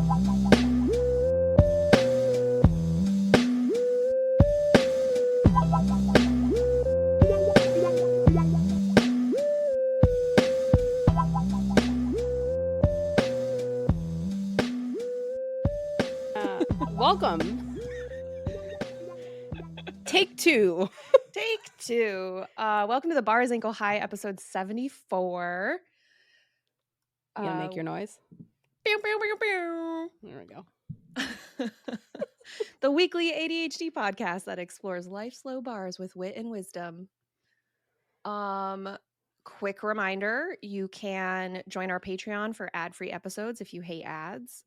Welcome. Take two. Welcome to the Bars Ankle High, episode 74. You gonna make your noise? Pew, pew, pew, pew. There we go. The weekly ADHD podcast that explores life's low bars with wit and wisdom. Quick reminder, you can join our Patreon for ad-free episodes if you hate ads.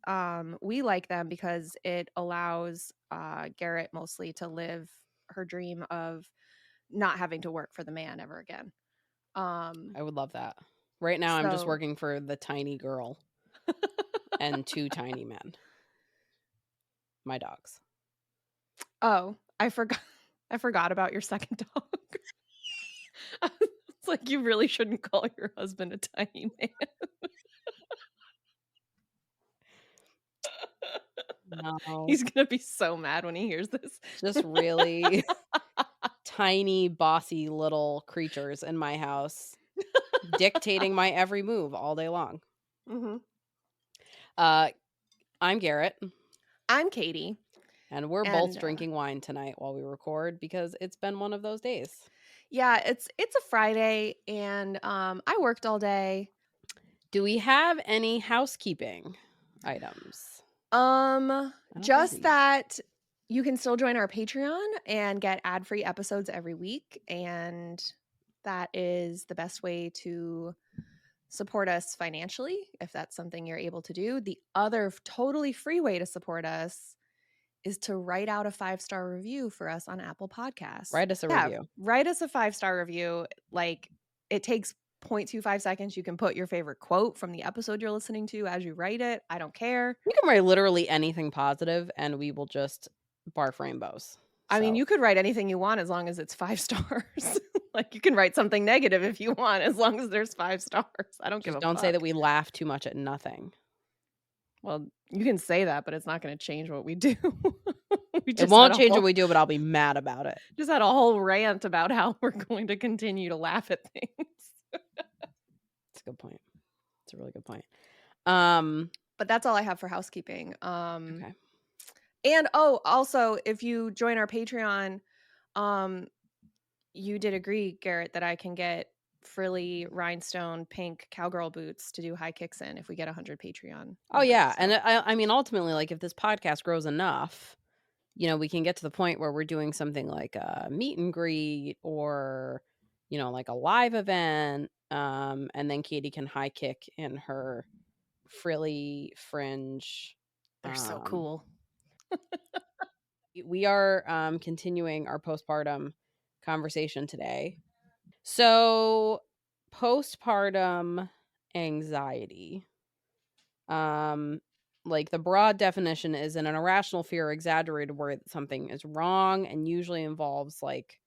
We like them because it allows Garet mostly to live her dream of not having to work for the man ever again. I would love that. Right now I'm just working for the tiny girl and two tiny men. My dogs. Oh, I forgot about your second dog. It's like you really shouldn't call your husband a tiny man. No. He's gonna be so mad when he hears this. Just really tiny, bossy little creatures in my house dictating my every move all day long. Mm-hmm. I'm Garet. I'm Katie. And we're both drinking wine tonight while we record because it's been one of those days. Yeah, it's a Friday and I worked all day. Do we have any housekeeping items? Just that you can still join our Patreon and get ad-free episodes every week, and that is the best way to support us financially if that's something you're able to do. The other totally free way to support us is to write out a 5-star review for us on Apple Podcasts. Write us a review. Write us a 5-star review. Like, it takes 0.25 seconds. You can put your favorite quote from the episode you're listening to as you write it. I don't care. You can write literally anything positive and we will just barf rainbows. I mean, you could write anything you want as long as it's 5 stars. Like, you can write something negative if you want as long as there's 5 stars. I don't give a fuck. Don't say that we laugh too much at nothing. Well, you can say that, but it's not going to change what we do. It won't change what we do, but I'll be mad about it. Just had a whole rant about how we're going to continue to laugh at things. That's a good point. It's a really good point. But that's all I have for housekeeping. Okay. And also, if you join our Patreon, you did agree, Garet, that I can get frilly rhinestone pink cowgirl boots to do high kicks in if we get 100 Patreon. Oh yeah, so. And I mean, ultimately, like if this podcast grows enough, you know, we can get to the point where we're doing something like a meet and greet or, you know, like a live event, and then Katie can high kick in her frilly fringe. They're so cool. We are continuing our postpartum conversation today. So, postpartum anxiety. Like the broad definition is an irrational fear or exaggerated worry that something is wrong, and usually involves like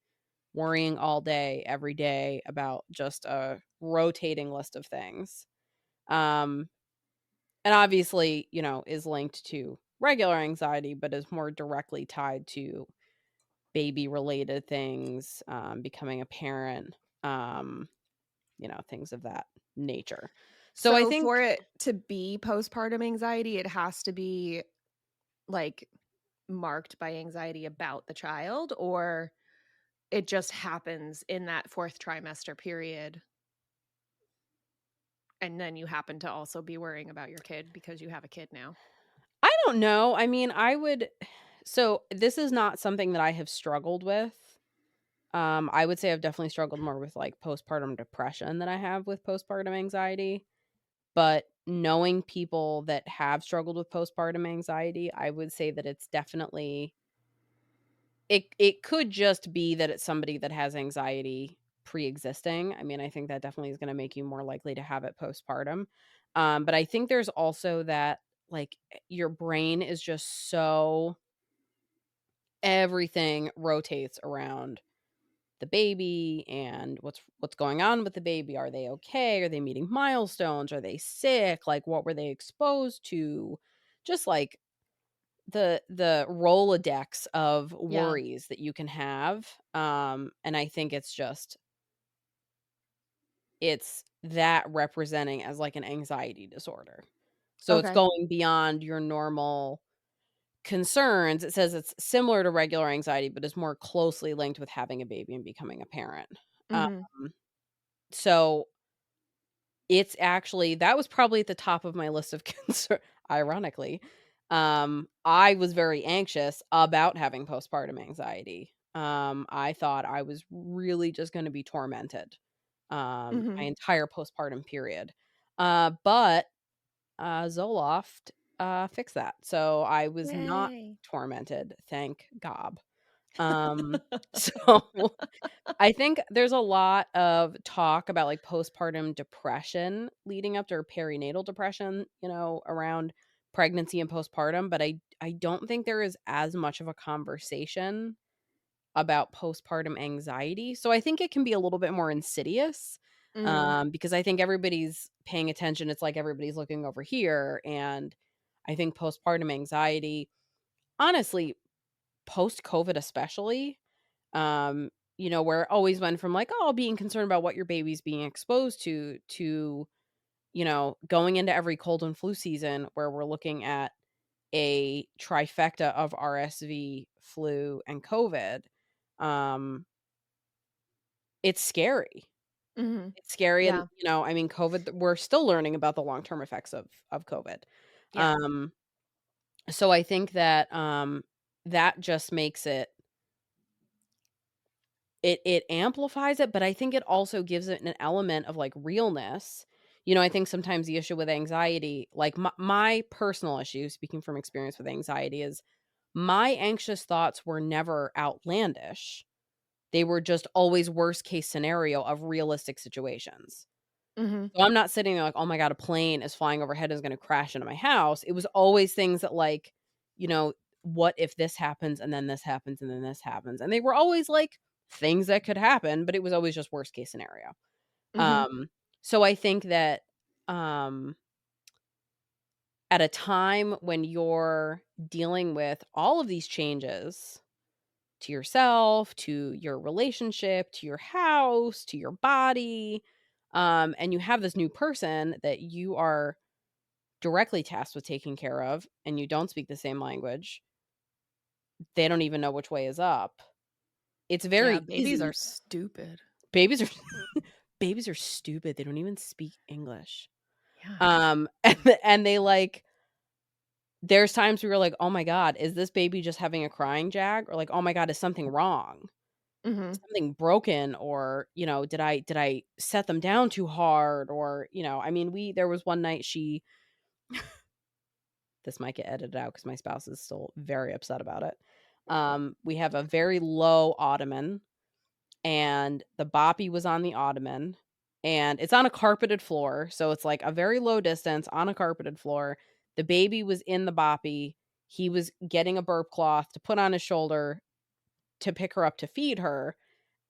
worrying all day, every day about just a rotating list of things. And obviously, you know, is linked to regular anxiety, but is more directly tied to baby related things, becoming a parent, you know, things of that nature. So I think for it to be postpartum anxiety, it has to be like marked by anxiety about the child, or it just happens in that 4th trimester period. And then you happen to also be worrying about your kid because you have a kid now. I don't know. I mean, so this is not something that I have struggled with. I would say I've definitely struggled more with like postpartum depression than I have with postpartum anxiety. But knowing people that have struggled with postpartum anxiety, I would say that it's definitely, it could just be that it's somebody that has anxiety pre-existing. I mean, I think that definitely is going to make you more likely to have it postpartum. But I think there's also that like your brain is just so, everything rotates around the baby and what's going on with the baby. Are they okay? Are they meeting milestones? Are they sick? Like, what were they exposed to? just like the Rolodex of Yeah. worries that you can have. And I think it's that representing as like an anxiety disorder. So it's Okay. going beyond your normal concerns. It says it's similar to regular anxiety, but is more closely linked with having a baby and becoming a parent. Um, Mhm. so it's actually that was probably at the top of my list of concern, ironically. I was very anxious about having postpartum anxiety. I thought I was really just gonna be tormented, my Mhm. entire postpartum period. But Zoloft, fixed that, so I was not Yay. tormented, thank gob. So I think there's a lot of talk about, like, postpartum depression leading up to or perinatal depression, around pregnancy and postpartum, but I don't think there is as much of a conversation about postpartum anxiety, so I think it can be a little bit more insidious, Mm. because I think everybody's paying attention, it's like everybody's looking over here, and I think postpartum anxiety honestly, post-COVID especially, um, where it always went from like, oh, being concerned about what your baby's being exposed to, going into every cold and flu season where we're looking at a trifecta of RSV, flu, and COVID. Um, it's scary. Mhm. It's scary. And, Yeah. I mean, COVID, we're still learning about the long-term effects of COVID. Yeah. Um, so I think that that just makes it amplifies it, but I think it also gives it an element of, like, realness. I think sometimes the issue with anxiety, like, my personal issue, speaking from experience with anxiety, is my anxious thoughts were never outlandish. They were just always worst case scenario of realistic situations. Mhm. So I'm not sitting there like, "Oh my god, a plane is flying overhead and is gonna crash into my house." It was always things that like, you know, "What if this happens and then this happens and then this happens?" And they were always, like, things that could happen, but it was always just worst case scenario. Mhm. Um, so I think that, um, at a time when you're dealing with all of these changes to yourself, to your relationship, to your house, to your body, and you have this new person that you are directly tasked with taking care of, and you don't speak the same language, they don't even know which way is up. It's Yeah, very babies are easy. stupid. Babies are babies are stupid, they don't even speak English. Yeah. And they, like there's times we were like, "Oh my god, is this baby just having a crying jag?" Or like, "Oh my god, is something wrong? Mhm. Is something broken?" Or, did I set them down too hard?" Or, I mean, we there was one night this might get edited out because my spouse is still very upset about it. We have a very low ottoman, and the boppy was on the ottoman, and it's on a carpeted floor, so it's, like, a very low distance on a carpeted floor. The baby was in the boppy. He was getting a burp cloth to put on his shoulder to pick her up to feed her,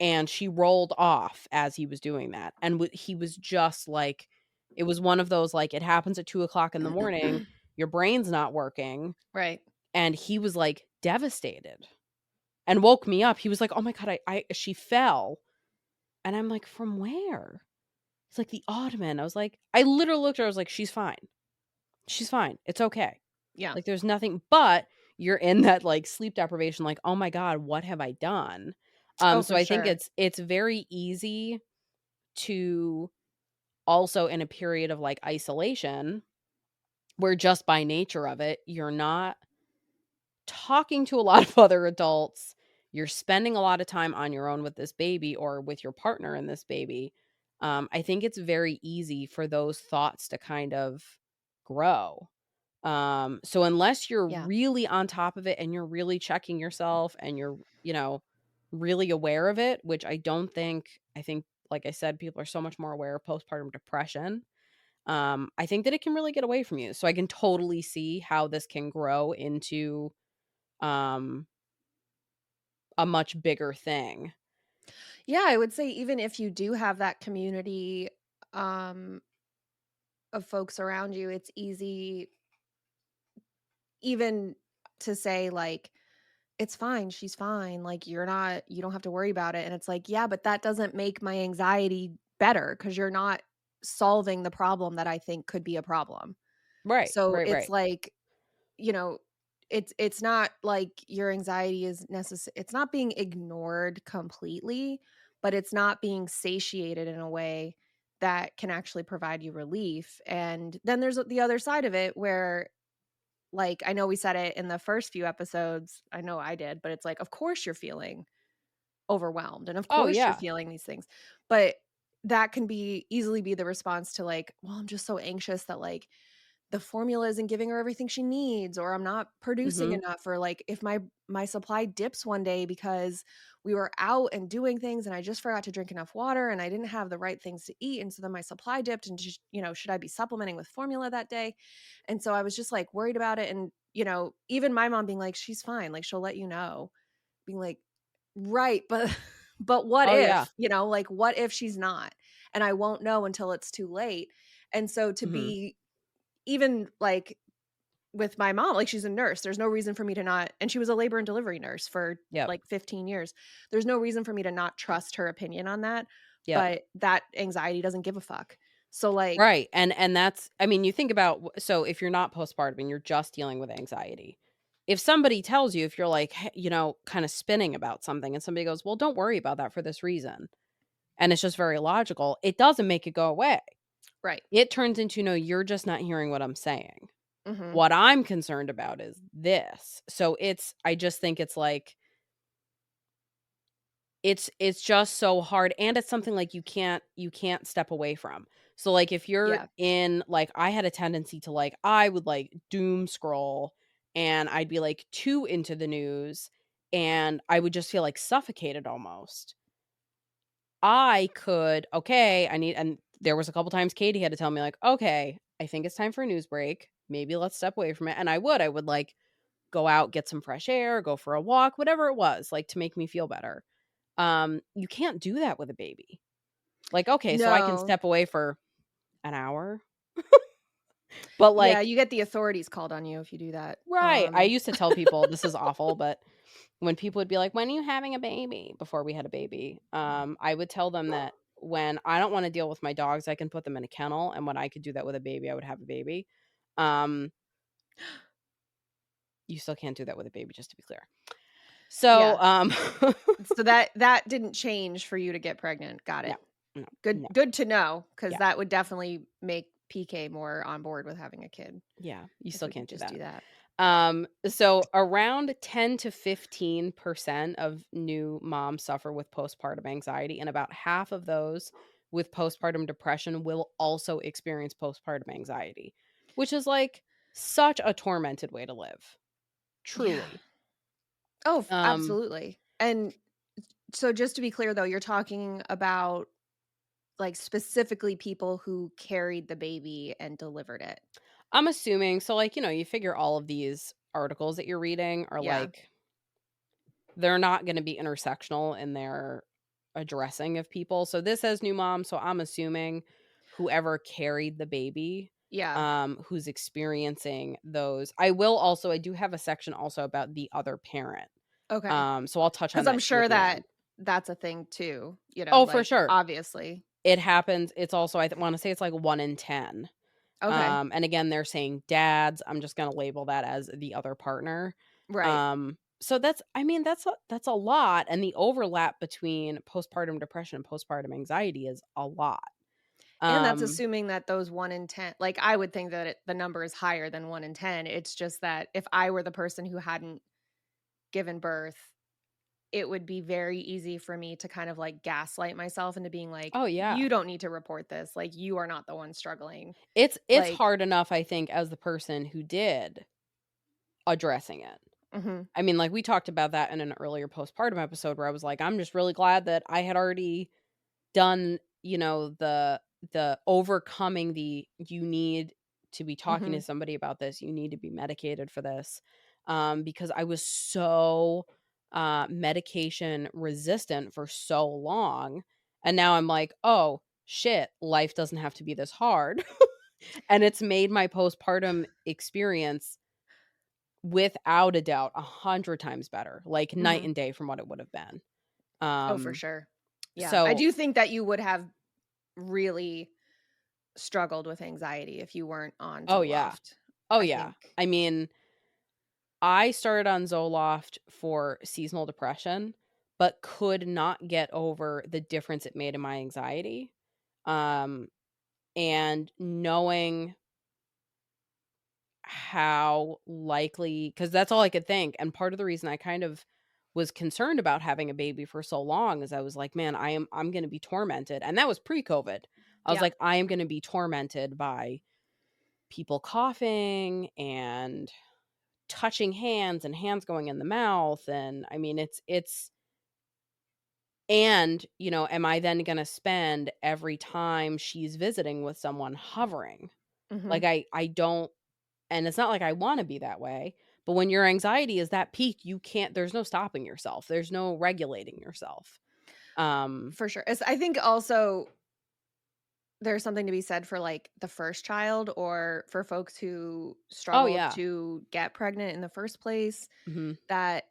and she rolled off as he was doing that, and he was just, like it was one of those, like, it happens at 2 o'clock in the morning, your brain's not working, Right. and he was, like, devastated and woke me up. He was like, "Oh my god, I she fell." And I'm like, "From where?" He's like, "The ottoman." I literally looked at her, I was like, "She's fine. She's fine. It's okay." Yeah. Like, there's nothing but you're in that, like, sleep deprivation, like, "Oh my god, what have I done?" Oh, So for I think sure. it's very easy to also in a period of, like, isolation, where just by nature of it, you're not talking to a lot of other adults, you're spending a lot of time on your own with this baby or with your partner and this baby. I think it's very easy for those thoughts to kind of grow. So unless you're Yeah. really on top of it and you're really checking yourself and you're, really aware of it, which I think, like I said, people are so much more aware of postpartum depression. I think that it can really get away from you. So I can totally see how this can grow into um, a much bigger thing. Yeah, I would say even if you do have that community, um, of folks around you, it's easy even to say like, it's fine, she's fine, like, you don't have to worry about it, and it's like, yeah, but that doesn't make my anxiety better because 'cause you're not solving the problem that I think could be a problem. Right, So, right, it's right. like, you know, it's not like your anxiety is it's not being ignored completely, but it's not being satiated in a way that can actually provide you relief, and then there's the other side of it where, like, I know we said it in the first few episodes, I know I did, but it's like, of course you're feeling overwhelmed, and of Oh, course you're yeah. feeling these things, but that can be easily be the response to like, well, I'm just so anxious that like the formula isn't giving her everything she needs, or I'm not producing Mhm. enough, or like if my supply dips one day because we were out and doing things and I just forgot to drink enough water and I didn't have the right things to eat, and so then my supply dipped, and just, should I be supplementing with formula that day? And so I was just like worried about it, and even my mom being like, she's fine, like she'll let you know, being like, right, but but what Oh, yeah. if, like what if she's not? And I won't know until it's too late. And so to Mhm. be even like with my mom, like she's a nurse. There's no reason for me to not, and she was a labor and delivery nurse for Yep, like 15 years. There's no reason for me to not trust her opinion on that, yep. but that anxiety doesn't give a fuck. So like, Right, and that's I mean, you think about so if you're not postpartum and you're just dealing with anxiety, if somebody tells you if you're like, kinda spinning about something and somebody goes, "Well, don't worry about that for this reason," and it's just very logical, it doesn't make it go away. right. It turns into, "No, you're just not hearing what I'm saying. Mhm. What I'm concerned about is this." So I just think it's like it's just so hard, and it's something, like, you can't step away from. So, like, if you're Yeah. in like, I had a tendency to, like I would, like, doom scroll, and I'd be, like, too into the news, and I would just feel, like, suffocated almost. I could okay, I need and there was a couple times Katie had to tell me, like, "Okay, I think it's time for a news break. Maybe let's step away from it," and I would, like, go out, get some fresh air, go for a walk, whatever it was, like, to make me feel better. You can't do that with a baby. Like, okay, so I can No. step away for an hour, but, Yeah, like you get the authorities called on you if you do that. right, I used to tell people this is awful, but when people would be like, "When are you having a baby?" Before we had a baby, I would tell them that when I don't wanna deal with my dogs, I can put them in a kennel, and when I could do that with a baby, I would have a baby. Um, you still can't do that with a baby, just to be clear. So, Yeah. So that didn't change for you to get pregnant. Got no, it. no, Good no. good to know, because Yeah, that would definitely make PK more on board with having a kid yeah, you if still we could can't do just that. do that. So around 10 to 15% of new moms suffer with postpartum anxiety, and about half of those with postpartum depression will also experience postpartum anxiety, which is like such a tormented way to live. Yeah. Truly. Oh, Um, absolutely. And so just to be clear though, you're talking about like specifically people who carried the baby and delivered it. I'm assuming so like, you figure all of these articles that you're reading are Yeah. like they're not gonna be intersectional in their addressing of people. So this says new mom, so I'm assuming whoever carried the baby, Yeah. who's experiencing those. I do have a section also about the other parent. Okay. So I'll touch on Cuz I'm that too at sure the that end. that's a thing too, Oh, for like sure. obviously. It happens. It's also I wanna say it's like 1 in 10. Okay. And again, they're saying dads. I'm just gonna label that as the other partner. Right. So that's I mean, that's a lot, and the overlap between postpartum depression and postpartum anxiety is a lot. And that's Um, assuming that those 1 in 10, like, I would think that the number is higher than 1 in 10. It's just that if I were the person who hadn't given birth, it would be very easy for me to kind of, like, gaslight myself into being like, oh, yeah. "You don't need to report this, like, you are not the one struggling." It's Like, hard enough, I think, as the person who did, addressing it. mhm, I mean, like, we talked about that in an earlier postpartum episode where I was like, "I'm just really glad that I had already done, the overcoming the you need to be talking to mhm. somebody about this, you need to be medicated for this, because I was so, medication resistant for so long, and now I'm like, "Oh, shit, life doesn't have to be this hard." And it's made my postpartum experience without a doubt 100 times better, like night Mhm. and day from what it would have been. Oh, for Um, sure. Yeah. I so do think that you would have really struggled with anxiety if you weren't on oh yeah. Zoloft. Oh I yeah. think. I mean, I started on Zoloft for seasonal depression, but could not get over the difference it made in my anxiety. Um, and knowing how likely, because that's all I could think, and part of the reason I kind of was concerned about having a baby for so long is I was like, "Man, I'm gonna be tormented," and that was pre-COVID. I was Yeah. like, "I am gonna be tormented by people coughing and touching hands and hands going in the mouth," and, I mean, it's and, am I then gonna spend every time she's visiting with someone hovering? Mhm. Like, I don't. And it's not like I wanna be that way, but when your anxiety is that peak, you can't there's no stopping yourself. There's no regulating yourself. Um For sure. I think also there's something to be said for, like, the first child or for folks who Oh, struggle yeah. to get pregnant in the first place Mhm. that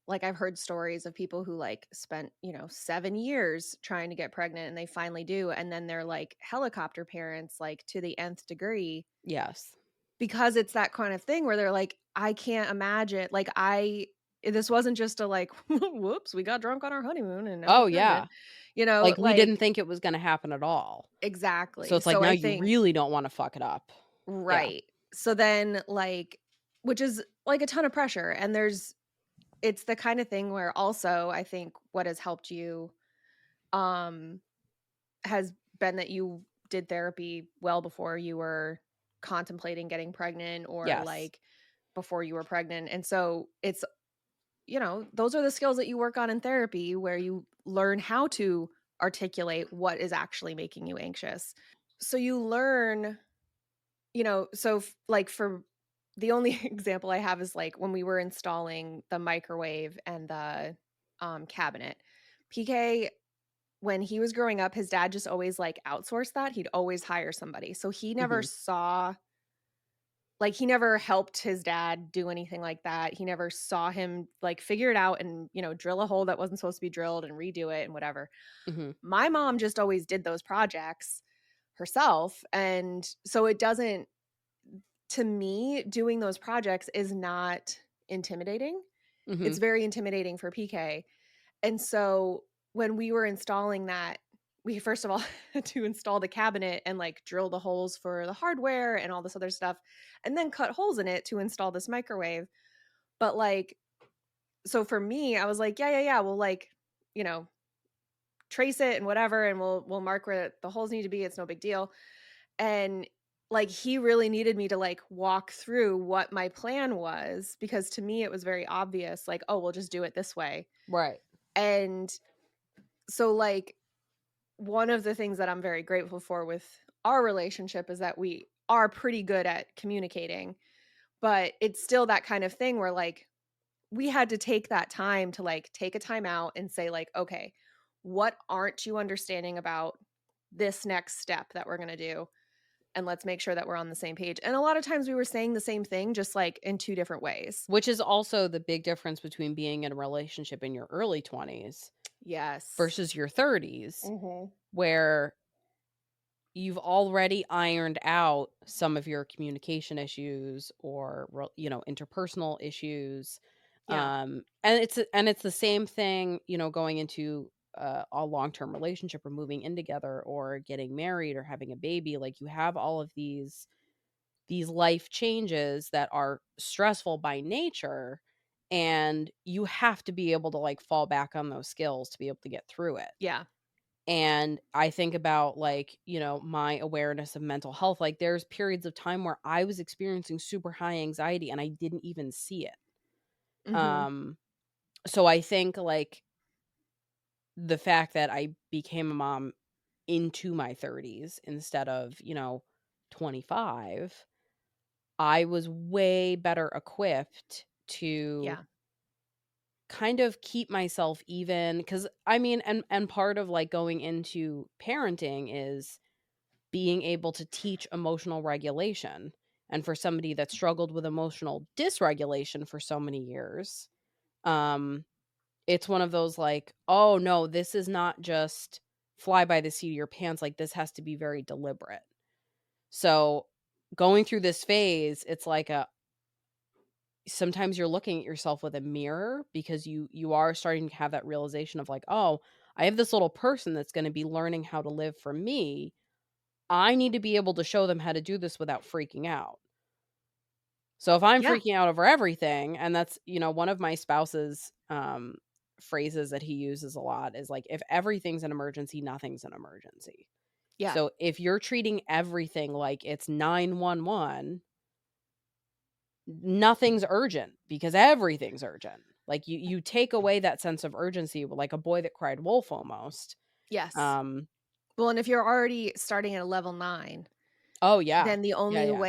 like, I've heard stories of people who, like, spent, 7 years trying to get pregnant and they finally do, and then they're, like, helicopter parents, like, to the nth degree Yes. because it's that kind of thing where they're like, "I can't imagine" like, this wasn't just a, like, "Whoops, we got drunk on our honeymoon and now we're Oh, yeah. pregnant." Like, we didn't Like think it was gonna happen at all. So exactly. it's like, So now I you think really don't wanna fuck it up. Yeah. right. So then, like which is, like, a ton of pressure, and it's the kind of thing where also I think what has helped you, um, has been that you did therapy well before you were contemplating getting pregnant or, Yes. like, before you were pregnant, and so it's those are the skills that you work on in therapy where you learn how to articulate what is actually making you anxious. So you learn, like for the only example I have is like when we were installing the microwave and the cabinet. PK, when he was growing up, his dad just always like outsourced that. He'd always hire somebody. So he never Mhm. saw like, he never helped his dad do anything like that. He never saw him, like, figure it out and, drill a hole that wasn't supposed to be drilled and redo it and whatever. Mhm. My mom just always did those projects herself, and so it doesn't to me, doing those projects is not intimidating. It's Mhm. very intimidating for PK, and so when we were installing that, we first of all had to install the cabinet and like drill the holes for the hardware and all this other stuff, and then cut holes in it to install this microwave. But like, so for me, I was like, yeah, yeah, yeah, we'll like, you know, trace it and whatever, and we'll mark where the holes need to be. It's no big deal. And like he really needed me to like walk through what my plan was because to me it was very obvious, like, oh, we'll just do it this way. Right. And so like one of the things that I'm very grateful for with our relationship is that we are pretty good at communicating, but it's still that kind of thing where like we had to take that time to like take a time out and say like, okay, what aren't you understanding about this next step that we're going to do? And let's make sure that we're on the same page. And a lot of times we were saying the same thing just like in two different ways. Which is also the big difference between being in a relationship in your early 20s Yes. versus your 30s, Mhm. where you've already ironed out some of your communication issues or interpersonal issues. Yeah. And it's the same thing, going into a long-term relationship or moving in together or getting married or having a baby. Like, you have all of these life changes that are stressful by nature, and you have to be able to like fall back on those skills to be able to get through it. Yeah. And I think about, like, my awareness of mental health. Like, there's periods of time where I was experiencing super high anxiety and I didn't even see it. Mhm. Um, so I think, like, the fact that I became a mom into my 30s instead of, 25, I was way better equipped to Yeah. kind of keep myself even, because I mean, and part of like going into parenting is being able to teach emotional regulation. And for somebody that struggled with emotional dysregulation for so many years, um, it's one of those like, "Oh, no, this is not just fly by the seat of your pants, like, this has to be very deliberate." So, going through this phase, it's like a sometimes you're looking at yourself with a mirror because you are starting to have that realization of like, "Oh, I have this little person that's gonna be learning how to live for me. I need to be able to show them how to do this without freaking out." So if I'm Yeah. freaking out over everything, and that's, one of my spouse's, phrases that he uses a lot is like, "If everything's an emergency, nothing's an emergency." Yeah. So if you're treating everything like it's 911, nothing's urgent because everything's urgent. Like you take away that sense of urgency, like a boy that cried wolf almost. Yes. Um, Well, and if you're already starting at a level 9, oh yeah. then Yeah, yeah.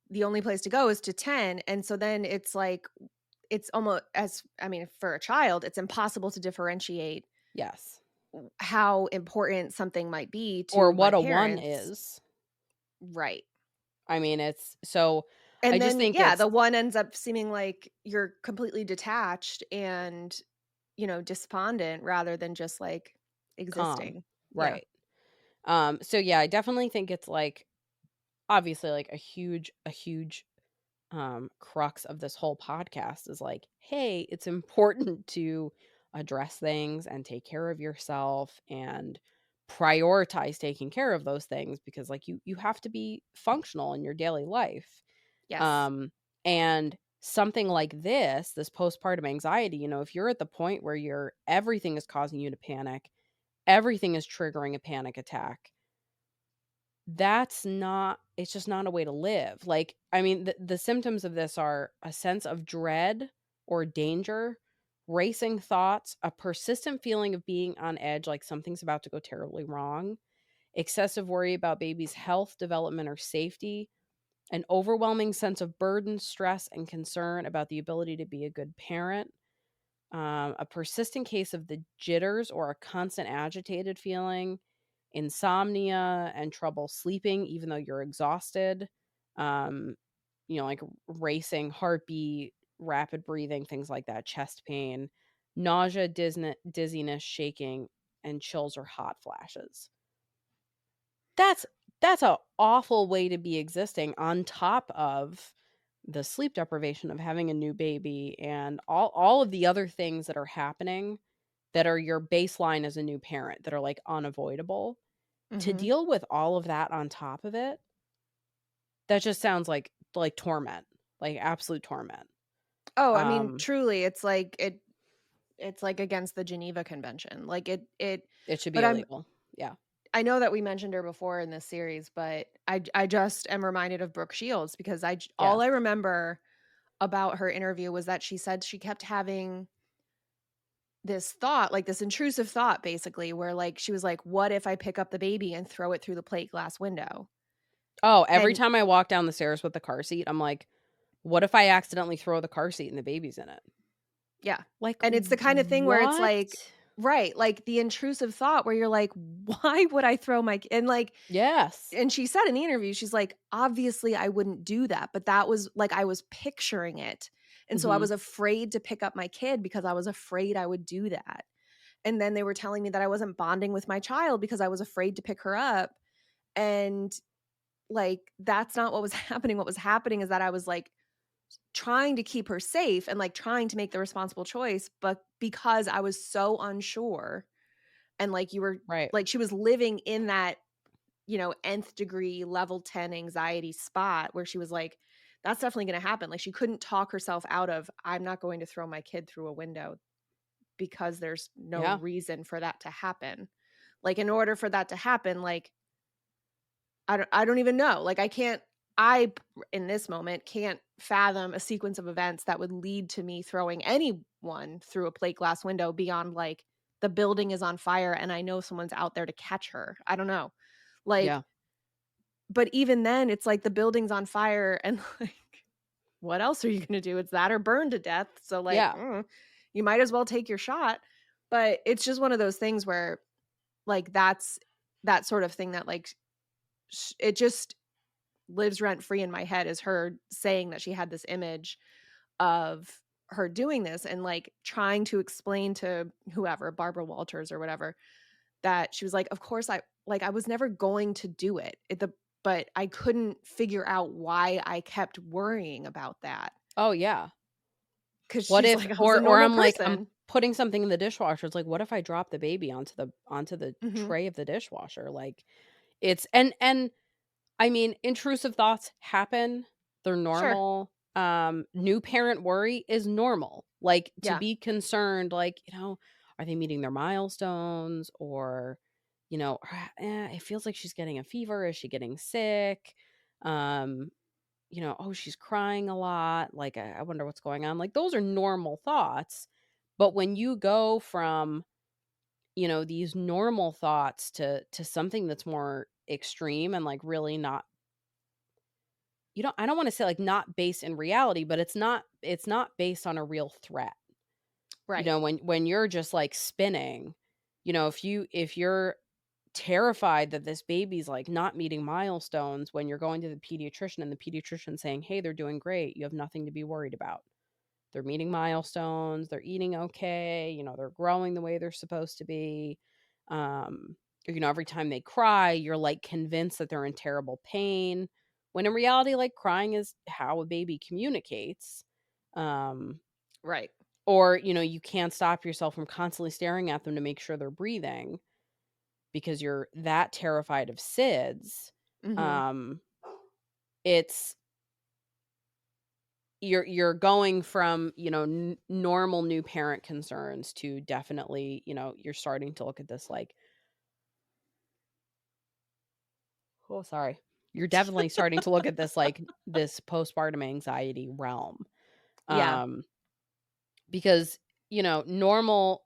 the only place to go is to 10, and so then it's like it's almost as I mean, for a child, it's impossible to differentiate Yes. how important something might be Or to my what a one parents. is. Right. I mean, it's so I And just then, think yeah, it's the one ends up seeming like you're completely detached and, despondent rather than just, like, calm. existing. Yeah. Right. So yeah, I definitely think it's like obviously like a huge crux of this whole podcast is like, hey, it's important to address things and take care of yourself and prioritize taking care of those things because like you have to be functional in your daily life. Yes. Um and something like this postpartum anxiety, if you're at the point where everything is causing you to panic, everything is triggering a panic attack, it's just not a way to live. Like, I mean, the symptoms of this are a sense of dread or danger, racing thoughts, a persistent feeling of being on edge, like something's about to go terribly wrong, excessive worry about baby's health, development, or safety, an overwhelming sense of burden, stress, and concern about the ability to be a good parent, a persistent case of the jitters or a constant agitated feeling, insomnia and trouble sleeping, even though you're exhausted, um, like racing heartbeat, rapid breathing, things like that, chest pain, nausea, dizziness, shaking, and chills or hot flashes. That's that's a awful way to be existing on top of the sleep deprivation of having a new baby and all of the other things that are happening that are your baseline as a new parent that are, like, unavoidable. To Mhm. deal with all of that on top of it, that just sounds like torment, like absolute torment. Oh, I mean, Um, truly, it's, like, against the Geneva Convention. Like, it should be but illegal. Yeah. I know that we mentioned her before in this series, but I just am reminded of Brooke Shields because all Yes. I remember about her interview was that she said she kept having this thought, like this intrusive thought basically, where like she was like, "What if I pick up the baby and throw it through the plate glass window?" Oh, every And time I walk down the stairs with the car seat, I'm like, "What if I accidentally throw the car seat and the baby's in it?" yeah. Like, And it's the kind of thing where it's what? like right, like the intrusive thought where you're like, "Why would I throw my and like Yes. and she said in the interview, she's like, "Obviously, I wouldn't do that, but that was like I was picturing it. And so I Mhm. was afraid to pick up my kid because I was afraid I would do that." And then they were telling me that I wasn't bonding with my child because I was afraid to pick her up. And like that's not what was happening. What was happening is that I was like trying to keep her safe and like trying to make the responsible choice, but because I was so unsure and like you were Right. like she was living in that nth degree level 10 anxiety spot where she was like, that's definitely going to happen. Like she couldn't talk herself out of, I'm not going to throw my kid through a window because there's no Yeah. reason for that to happen. Like in order for that to happen, like I don't even know. Like in this moment can't fathom a sequence of events that would lead to me throwing anyone through a plate glass window beyond like the building is on fire and I know someone's out there to catch her. I don't know. Like Yeah. but even then, it's like the building's on fire and, like, what else are you gonna do? It's that or burn to death, so, like, Yeah. you might as well take your shot, but it's just one of those things where, like, that's that sort of thing that, like, it just lives rent free in my head is her saying that she had this image of her doing this and like trying to explain to whoever, Barbara Walters or whatever, that she was like, of course I was never going to do it. But I couldn't figure out why I kept worrying about that. Oh, yeah. Cause What she's if like, I was a or normal I'm like, I'm person. putting something in the dishwasher. It's like, what if I drop the baby onto the Hmm. tray of the dishwasher? Like, it's and I mean, intrusive thoughts happen. They're Sure. normal. New parent worry is normal. Like, to Yeah. be concerned, like, are they meeting their milestones? Or, it feels like she's getting a fever. Is she getting sick? Um, oh, she's crying a lot. Like, I wonder what's going on. Like, those are normal thoughts. But when you go from, these normal thoughts to something that's more extreme and like really not, I don't want to say like not based in reality, but it's not based on a real threat. Right. When you're just like spinning, if you're terrified that this baby's like not meeting milestones when you're going to the pediatrician and the pediatrician saying, "Hey, they're doing great. You have nothing to be worried about. They're meeting milestones, they're eating okay, they're growing the way they're supposed to be." Every time they cry, you're like convinced that they're in terrible pain. When in reality, like crying is how a baby communicates. Um, Right. or, you can't stop yourself from constantly staring at them to make sure they're breathing because you're that terrified of SIDS. Hmm. Um, it's you're going from, normal new parent concerns to definitely, you're starting to look at this like, oh, sorry. You're definitely starting to look at this like this postpartum anxiety realm. Yeah. Um, because, normal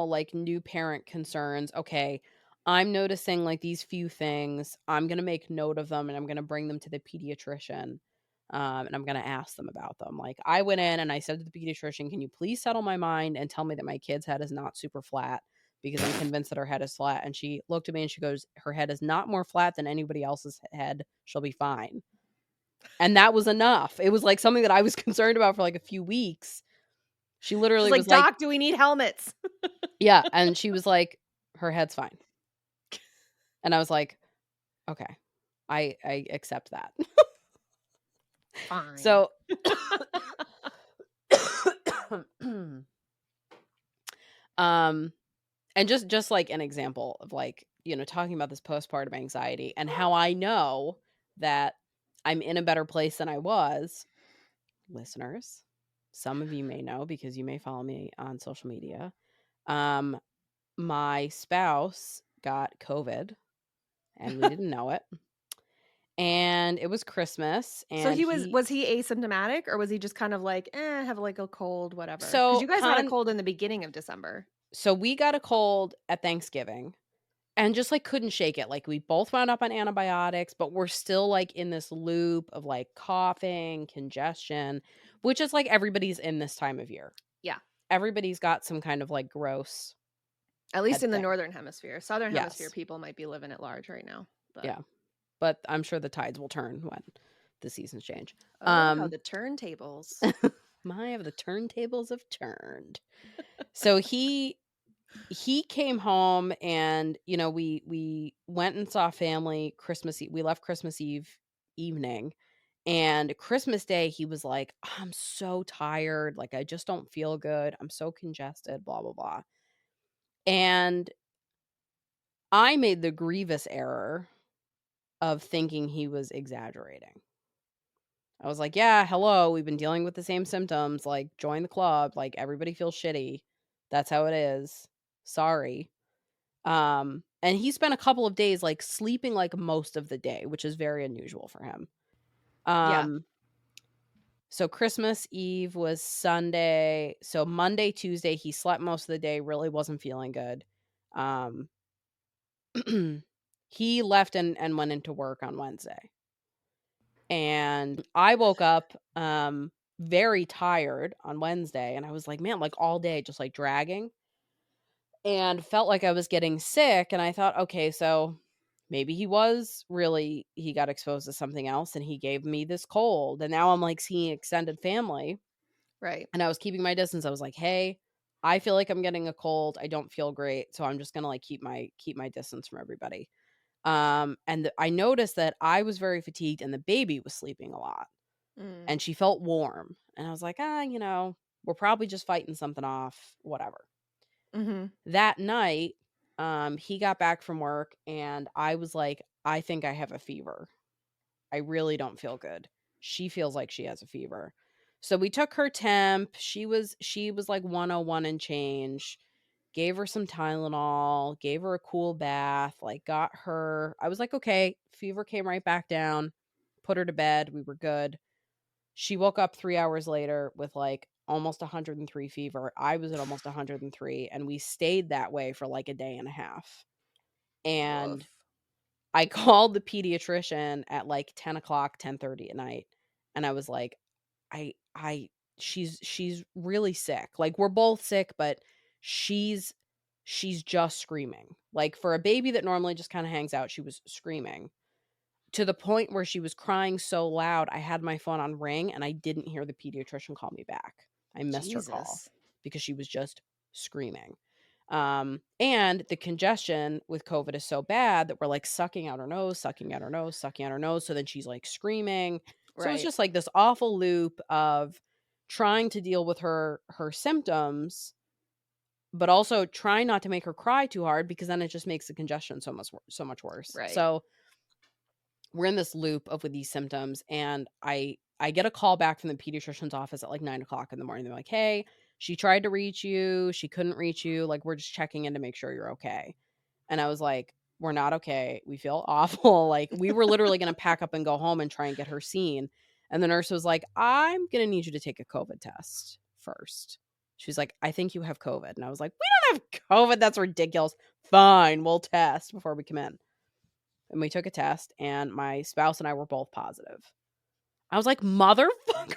like new parent concerns, okay, I'm noticing like these few things. I'm going to make note of them and I'm going to bring them to the pediatrician. And I'm going to ask them about them. Like, I went in and I said to the pediatrician, "Can you please settle my mind and tell me that my kid's head is not super flat, because I'm convinced that her head is flat." And she looked at me and she goes, "Her head is not more flat than anybody else's head. She'll be fine." And that was enough. It was like something that I was concerned about for like a few weeks. She She's literally like, was like, Doc, do we need helmets? yeah, and she was like, "Her head's fine." And I was like, "Okay. I accept that." Fine. So um and just like an example of like, talking about this postpartum anxiety and how I know that I'm in a better place than I was, listeners. Some of you may know because you may follow me on social media. Um my spouse got COVID and we didn't know it. And it was Christmas So and he was he asymptomatic, or was he just kind of like, have like a cold, whatever? Because so you guys had a cold in the beginning of December. so we got a cold at Thanksgiving and just like couldn't shake it. Like, we both wound up on antibiotics, but we're still like in this loop of like coughing, congestion, which is like everybody's in this time of year. Yeah. Everybody's got some kind of like gross At least head in the thing. northern hemisphere. Southern hemisphere Yes. people might be living at large right now. But Yeah. But I'm sure the tides will turn when the seasons change. oh, how the turntables. My, have the turntables have turned. So he came home and, we went and saw family Christmas Eve. We left Christmas Eve evening, and Christmas Day he was like, "I'm so tired, like I just don't feel good. I'm so congested, blah blah blah." And I made the grievous error of thinking he was exaggerating. I was like, "Yeah, hello, we've been dealing with the same symptoms, like join the club, like everybody feels shitty. That's how it is. Sorry." And he spent a couple of days like sleeping like most of the day, which is very unusual for him. Yeah. Um, so Christmas Eve was Sunday. So Monday, Tuesday, he slept most of the day, really wasn't feeling good. Um, he left and went into work on Wednesday. And I woke up very tired on Wednesday, and I was like, man, like all day just like dragging, and felt like I was getting sick. And I thought, okay, so maybe he got exposed to something else and he gave me this cold. And now I'm like seeing extended family. Right. And I was keeping my distance. I was like, hey, I feel like I'm getting a cold. I don't feel great. So I'm just gonna like keep my distance from everybody. I noticed that I was very fatigued and the baby was sleeping a lot. Mm. And she felt warm. And I was like, we're probably just fighting something off, whatever. Mm-hmm. That night, he got back from work and I was like, I think I have a fever. I really don't feel good. She feels like she has a fever. So we took her temp. She was like 101 and change. Gave her some Tylenol, gave her a cool bath, like got her. I was like, okay, fever came right back down. Put her to bed. We were good. She woke up 3 hours later with like almost 103 fever. I was at almost 103 and we stayed that way for like a day and a half. And Woof. I called the pediatrician at like 10 o'clock, 10:30 at night. And I was like, I she's really sick. Like we're both sick, but she's she's just screaming. Like for a baby that normally just kind of hangs out, she was screaming to the point where she was crying so loud. I had my phone on ring and I didn't hear the pediatrician call me back. I missed her call Jesus. because she was just screaming. And the congestion with COVID is so bad that we're like sucking out her nose, sucking out her nose, sucking out her nose. So then she's like screaming. So it's Right. just like this awful loop of trying to deal with her symptoms, but also trying not to make her cry too hard because then it just makes the congestion so much worse. Right. So we're in this loop of with these symptoms, and I get a call back from the pediatrician's office at like 9 o'clock in the morning. They're like, hey, she tried to reach you, she couldn't reach you, like we're just checking in to make sure you're okay. And I was like, we're not okay, we feel awful. Like we were literally going to pack up and go home and try and get her seen. And the nurse was like, I'm going to need you to take a COVID test first. She's like, I think you have COVID. And I was like, we don't have COVID, that's ridiculous. Fine, we'll test before we come in. And we took a test, and my spouse and I were both positive. I was like, motherfucker.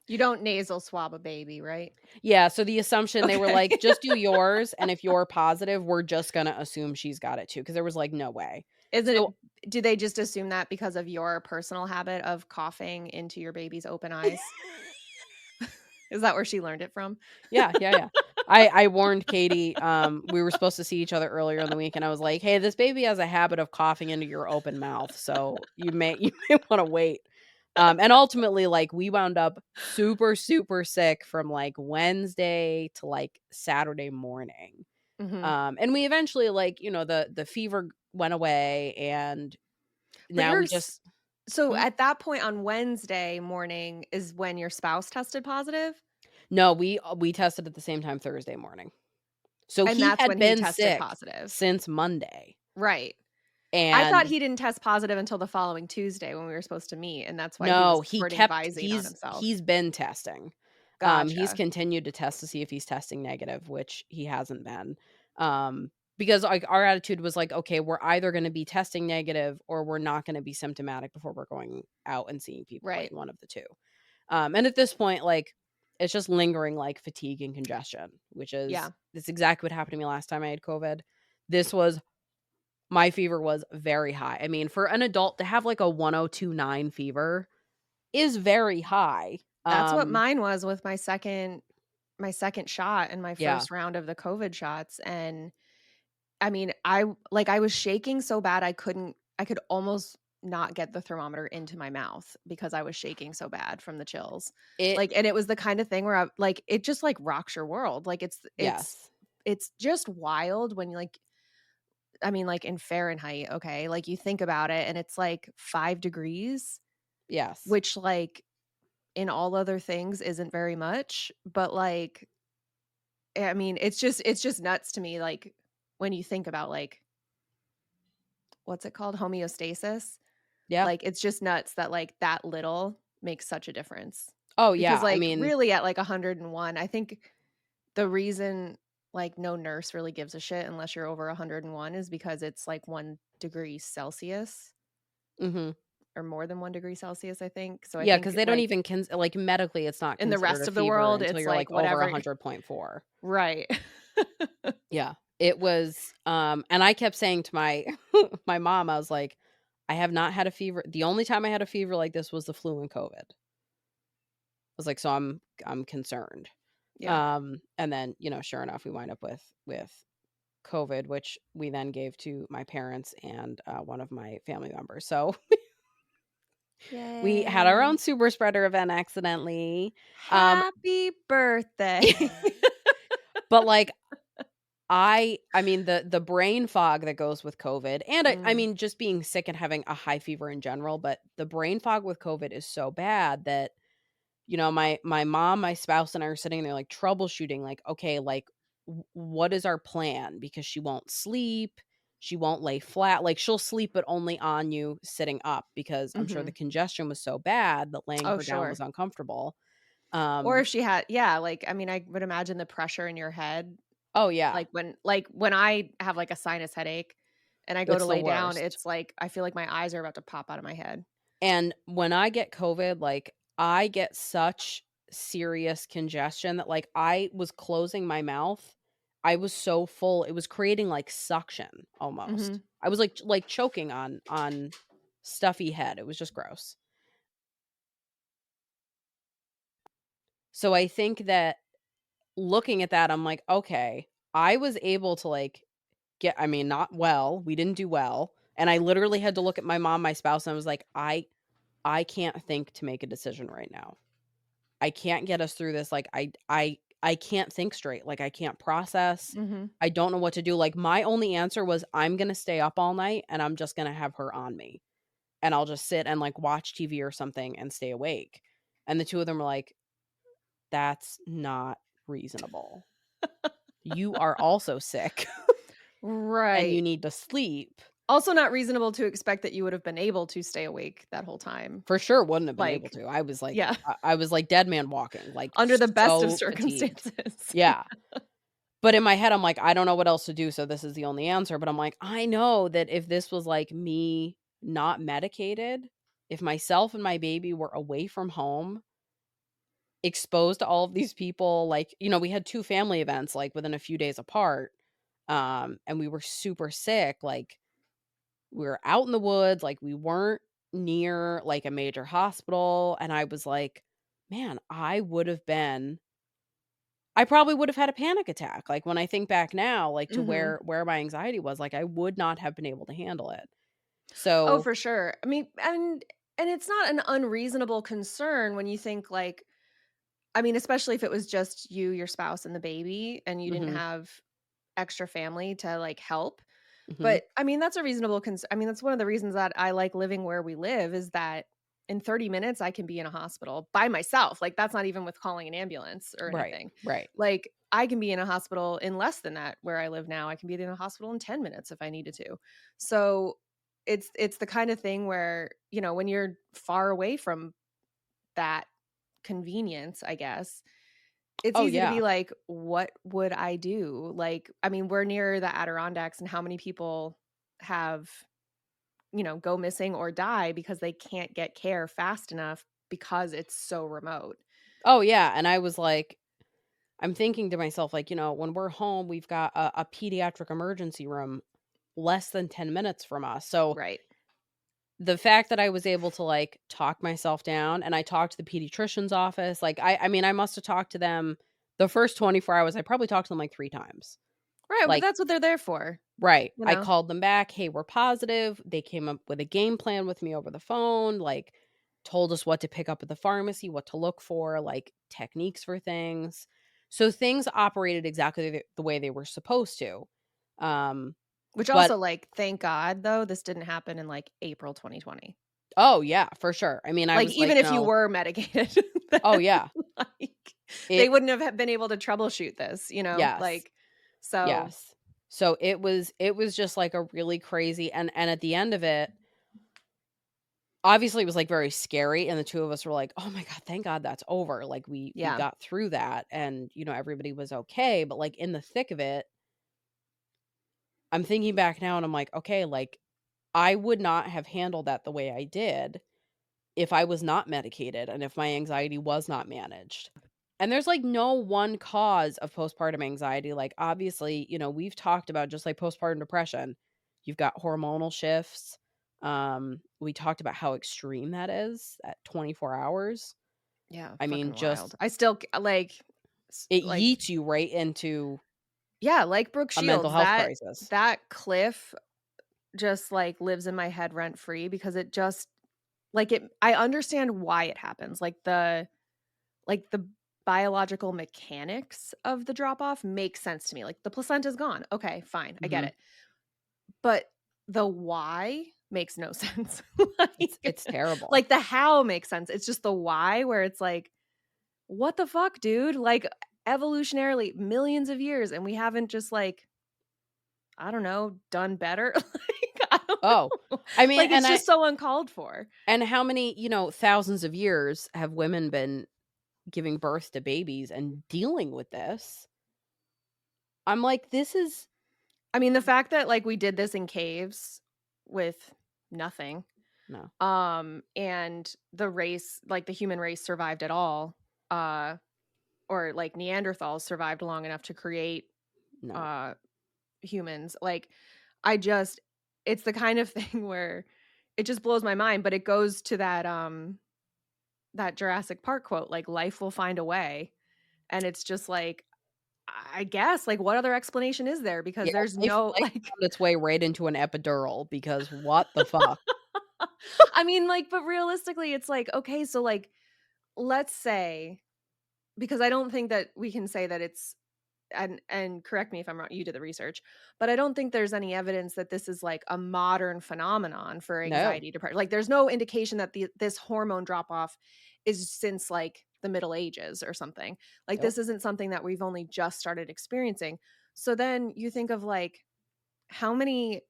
You don't nasal swab a baby, right? Yeah, so the assumption, they were Okay. like, just do yours, and if you're positive, we're just gonna assume she's got it too, because there was like no way. Isn't it So do they just assume that because of your personal habit of coughing into your baby's open eyes? Is that where she learned it from? yeah. I warned Katie, we were supposed to see each other earlier in the week, and I was like, hey, this baby has a habit of coughing into your open mouth, so you may want to wait. And ultimately, like we wound up super, super sick from like Wednesday to like Saturday morning. Mhm. And we eventually, like, the fever went away, and But now you're we s just so hmm? at that point on Wednesday morning is when your spouse tested positive? No, we tested at the same time Thursday morning. So And he that's had when he been tested sick positive. since Monday. Right. I thought And he didn't test positive until the following Tuesday when we were supposed to meet, and that's why he was no, sort of advising on himself. he's been testing. He's Gotcha. continued to test to see if he's testing negative, which he hasn't been. Because like our attitude was like, okay, we're either going to be testing negative or we're not going to be symptomatic before we're going out and seeing people, like Right. one of the two. And at this point, like it's just lingering like fatigue and congestion, which is Yeah. that's exactly what happened to me last time I had COVID. This was My fever was very high. I mean, for an adult to have like a 1029 fever is very high. That's what mine was with my second shot and my Yeah. first round of the COVID shots, and I mean, I was shaking so bad I could almost not get the thermometer into my mouth because I was shaking so bad from the chills. It And it was the kind of thing where it just like rocks your world. Like Yes. it's just wild when I mean, like in Fahrenheit, okay? Like you think about it and it's like 5 degrees, Yes. which like in all other things isn't very much, but like I mean, it's just nuts to me like when you think about like what's it called? Homeostasis. Yeah. Like it's just nuts that like that little makes such a difference. Oh, Because yeah. I like mean, really at like 101, I think the reason like no nurse really gives a shit unless you're over 101 is because it's like 1 degree Celsius mhm. or more than 1 degree Celsius, I think. So I Yeah, think because they don't like even like medically, it's not in the considered rest a of the fever world, until it's you're like like over whatever. 100.4. Right. Yeah. It was, and I kept saying to my my mom, I was like, "I have not had a fever. The only time I had a fever like this was the flu and COVID." I was like, "So I'm concerned." Yeah. And then, sure enough, we wind up with COVID, which we then gave to my parents and one of my family members. So we had our Yay. own super spreader event accidentally. Um, Happy birthday. but like I mean the brain fog that goes with COVID and I Mm, mean just being sick and having a high fever in general, but the brain fog with COVID is so bad that my mom, my spouse and I are sitting there like troubleshooting like okay, like what is our plan because she won't sleep, she won't lay flat, like she'll sleep but only on you sitting up because I'm sure the mhm. congestion was so bad that laying Oh, her down was sure. uncomfortable. Or Um if she had yeah, like, I mean, I would imagine the pressure in your head, oh yeah, when I have, like, a sinus headache and I go to it's the lay down, worst. it's like, I feel like my eyes are about to pop out of my head. And when I get COVID, like, I get such serious congestion that, like, I was closing my mouth. I was so full, it was creating, like, suction almost. Mhm. I was, like choking on stuffy head. It was just gross. So I think that looking at that, I'm like, "Okay, I was able to, like, get" I mean, not well, we didn't do well, and I literally had to look at my mom, my spouse, and I was like, I can't think to make a decision right now. I can't get us through this, like, I can't think straight, like, I can't process. Mhm. I don't know what to do, like, my only answer was, "I'm gonna stay up all night, and I'm just gonna have her on me, and I'll just sit and, like, watch TV or something and stay awake." And the 2 of them were like, "That's not reasonable. You are also sick, and you Right. need to sleep." Also not reasonable to expect that you would have been able to stay awake that whole time. For sure wouldn't have been able Like to. I was like yeah, I was like dead man walking, like, under the best of so fatigued. circumstances. Yeah. But in my head, I'm like, "I don't know what else to do, so this is the only answer." But I'm like, I know that if this was, like, me not medicated, if myself and my baby were away from home, exposed to all of these people, like, we had 2 family events, like, within a few days apart, and we were super sick, like, we were out in the woods, like, we weren't near, like, a major hospital, and I was like, "Man, I probably would have had a panic attack, like, when I think back now, like, to Mhm. where my anxiety was, like, I would not have been able to handle it. Oh, So for sure. I mean, and it's not an unreasonable concern when you think like I mean, especially if it was just you, your spouse, and the baby, and you didn't mhm, have extra family to like help. mhm, But I mean, that's a reasonable concern. I mean, that's one of the reasons that I like living where we live is that in 30 minutes I can be in a hospital by myself. Like that's not even with calling an ambulance or right, anything. right. Like I can be in a hospital in less than that where I live now. I can be in a hospital in 10 minutes if I needed to. So it's the kind of thing where, when you're far away from that convenience, I guess, it's Oh, easy to be yeah. like, "What would I do?" Like, I mean, we're near the Adirondacks, and how many people have, go missing or die because they can't get care fast enough because it's so remote. Oh, yeah, and I was like I'm thinking to myself, like, when we're home, we've got a pediatric emergency room less than 10 minutes from us, so Right. the fact that I was able to, like, talk myself down and I talked to the pediatrician's office, like, I mean, I must have talked to them the first 24 hours, I probably talked to them, like, 3 times. Right, but Like that's what they're there for, right. you I know? called them back, "Hey, we're positive." They came up with a game plan with me over the phone, like, told us what to pick up at the pharmacy, what to look for, like, techniques for things. So things operated exactly the way they were supposed to. Um, Which but also, like, thank God, though, this didn't happen in, like, April 2020. oh, yeah, for sure. I mean, I Like, was like, even if you were medicated, then, oh, yeah. like, they It wouldn't have been able to troubleshoot this, yes. Like, so Yes. So it was just, like, a really crazy and at the end of it, obviously, it was, like, very scary, and the 2 of us were like, "Oh my god, thank god that's over." Like, we yeah. got through that, and, everybody was okay, but, like, in the thick of it, I'm thinking back now, and I'm like, "Okay, like, I would not have handled that the way I did if I was not medicated and if my anxiety was not managed." And there's, like, no one cause of postpartum anxiety, like, obviously, we've talked about just like postpartum depression, you've got hormonal shifts, we talked about how extreme that is at 24 hours. Yeah, I mean, fucking just wild. I still like it like yeets you right into yeah, like Brooke a mental Shields, health that crisis. that cliff just like lives in my head rent free because it just like it I understand why it happens. Like the biological mechanics of the drop off make sense to me. Like the placenta's gone. Okay, fine. I get Mhm. it. But the why makes no sense. It's terrible. Like the how makes sense. It's just the why where it's like, what the fuck, dude? Like evolutionarily millions of years and we haven't just like, I don't know, done better. Like I don't Oh, know. I mean, Like it's just so uncalled for. and how many, thousands of years have women been giving birth to babies and dealing with this? I'm like, this is I mean, the fact that like we did this in caves with nothing, no, and the race, like the human race survived at all, uh, or like Neanderthals survived long enough to create no. uh humans. Like I just it's the kind of thing where it just blows my mind, but it goes to that Jurassic Park quote, like life will find a way. And it's just like I guess like what other explanation is there because Yeah, there's life no life like found its way right into an epidural because what the fuck? I mean like but realistically it's like okay so like let's say because I don't think that we can say that it's and correct me if I'm wrong, you did the research, but I don't think there's any evidence that this is like a modern phenomenon for No. anxiety depression. Like there's no indication that this hormone drop off is since like the Middle Ages or something. Like Nope. this isn't something that we've only just started experiencing. So then you think of like how many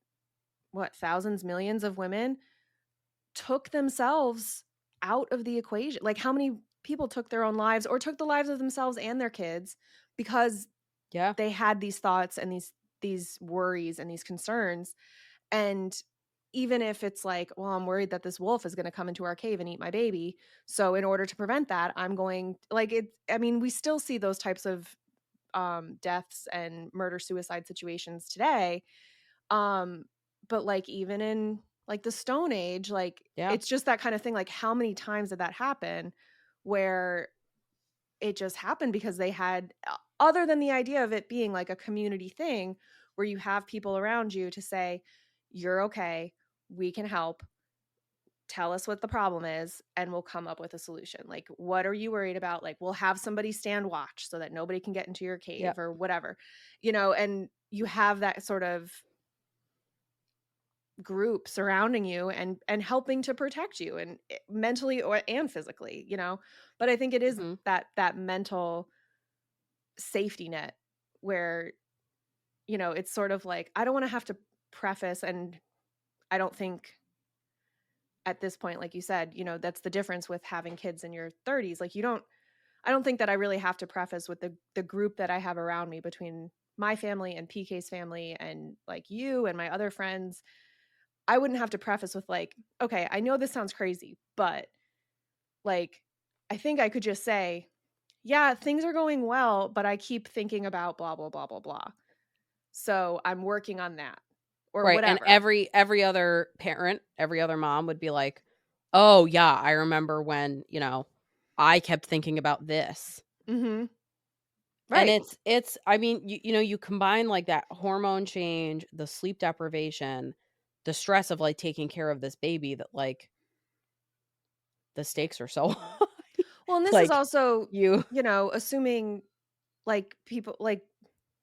what thousands millions of women took themselves out of the equation. Like how many people took their own lives or took the lives of themselves and their kids because Yeah. they had these thoughts and these worries and these concerns and even if it's like well I'm worried that this wolf is going to come into our cave and eat my baby so in order to prevent that I'm going like it I mean we still see those types of deaths and murder suicide situations today um but like even in like the stone age like Yeah. it's just that kind of thing like how many times did that happen where it just happened because they had other than the idea of it being like a community thing where you have people around you to say, "You're okay. We can help. Tell us what the problem is and we'll come up with a solution." Like, "What are you worried about?" Like, "We'll have somebody stand watch so that nobody can get into your Yeah. cave," or whatever. And you have that sort of group surrounding you and helping to protect you and mentally or and physically. But I think it is Mhm. that mental safety net where it's sort of like I don't want to have to preface and I don't think at this point like you said that's the difference with having kids in your 30s like I don't think that I really have to preface with the group that I have around me between my family and PK's family and like you and my other friends. I wouldn't have to preface with like okay I know this sounds crazy but like I think I could just say yeah things are going well but I keep thinking about blah blah blah blah blah. So I'm working on that or Right, and whatever. every other parent, every other mom would be like, "Oh, yeah, I remember when, I kept thinking about this." Mhm. And Right. it's I mean, you combine, like, that hormone change, the sleep deprivation, the stress of, like, taking care of this baby that, like, the stakes are so high. Well, and this is Like, also, you assuming like people like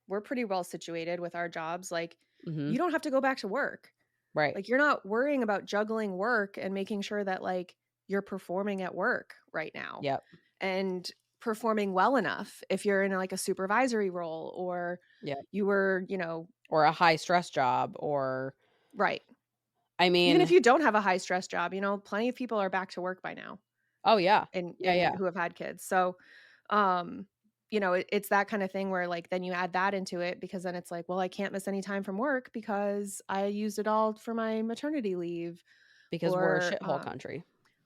we're pretty well situated with our jobs. Like Mhm. you don't have to go back to work. Right. Like you're not worrying about juggling work and making sure that like you're performing at work right now Yep. and performing well enough if you're in like a supervisory role or Yep. you were, Or a high stress job or right. I Even if mean you don't have a high stress job, plenty of people are back to work by now. oh, yeah. Yeah, And yeah. who have had kids. So, um, it's that kind of thing where like then you add that into it because then it's like, well, I can't miss any time from work because I used it all for my maternity leave Because we're a or shithole country.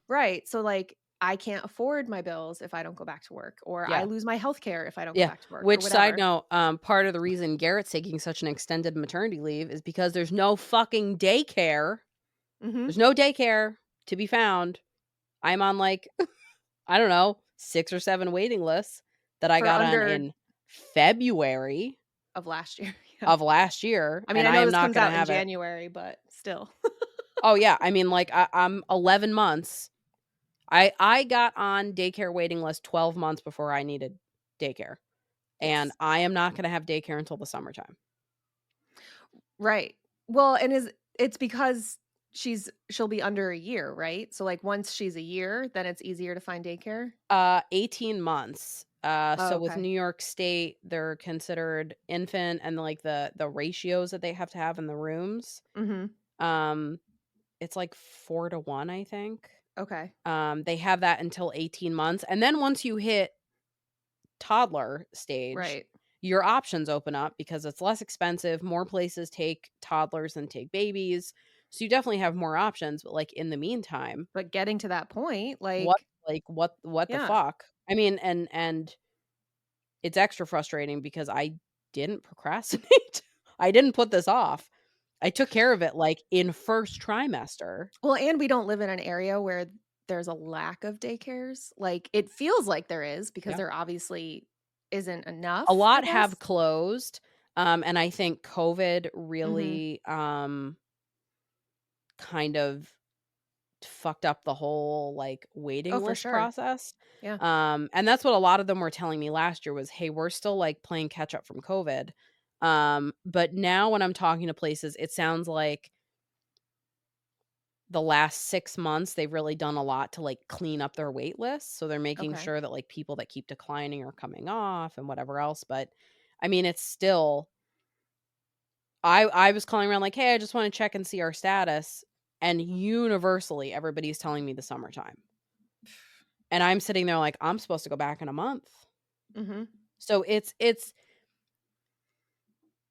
right. So like I can't afford my bills if I don't go back to work, or I Yeah. lose my health care if I don't go Yeah. back to work, or Which, side whatever. note, part of the reason Garrett's taking such an extended maternity leave is because there's no fucking daycare. Mhm. There's no daycare to be found. I'm on, like, I don't know, 6 or 7 waiting lists that I For got on under in February of last year, yeah. of last year, I mean, and I I know am this not comes gonna out in have it. January, but still. Oh, yeah, I mean, like, I'm 11 months. I got on daycare waiting list 12 months before I needed daycare, and Yes. I am not gonna have daycare until the summertime. Right. Well, and it's because she'll be under a year, right? So, like, once she's a year, then it's easier to find daycare? 18 months. Oh, So with okay. New York State, they're considered infant, and, like, the ratios that they have to have in the rooms, Mhm. um, it's like 4 to 1, I think. Okay. They have that until 18 months, and then once you hit toddler stage, Right. your options open up because it's less expensive, more places take toddlers than take babies, so you definitely have more options, but, like, in the meantime, But getting to that point, what like, what the yeah. fuck? I mean, and it's extra frustrating because I didn't procrastinate. I didn't put this off. I took care of it, like, in first trimester. Well, and we don't live in an area where there's a lack of daycares. Like, it feels like there is because Yeah. there obviously isn't A enough, I lot have guess. closed, and I think COVID Mhm. really, kind of fucked up the whole, like, Oh, waiting for list sure. process, Yeah. and that's what a lot of them were telling me last year was, "Hey, we're still, like, playing catch up from COVID," but now when I'm talking to places, it sounds like the last 6 months, they've really done a lot to, like, clean up their wait list, so they're making Okay. sure that, like, people that keep declining are coming off and whatever else, but, I mean, it's still I was calling around like, "Hey, I just wanna check and see our status," and universally, everybody's telling me the summertime, and I'm sitting there like, "I'm supposed to go back in a month." Mhm. So it's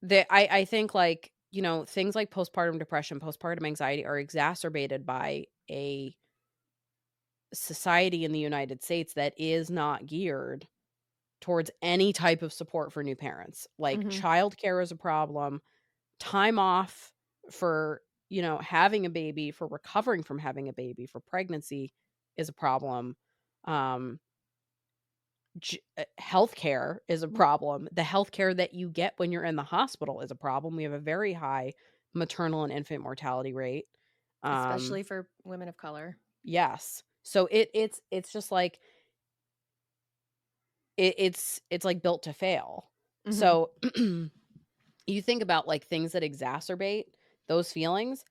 the I think, like, things like postpartum depression, postpartum anxiety are exacerbated by a society in the United States that is not geared towards any type of support for new parents. Like, Mhm. childcare is a problem, time off for, having a baby, for recovering from having a baby, for pregnancy is a problem. Um, Healthcare is a problem. The healthcare that you get when you're in the hospital is a problem. We have a very high maternal and infant mortality rate. Um, Especially for women of color. yes. So it's just like it's like built to fail. Mhm. So you think about, like, things that exacerbate those feelings.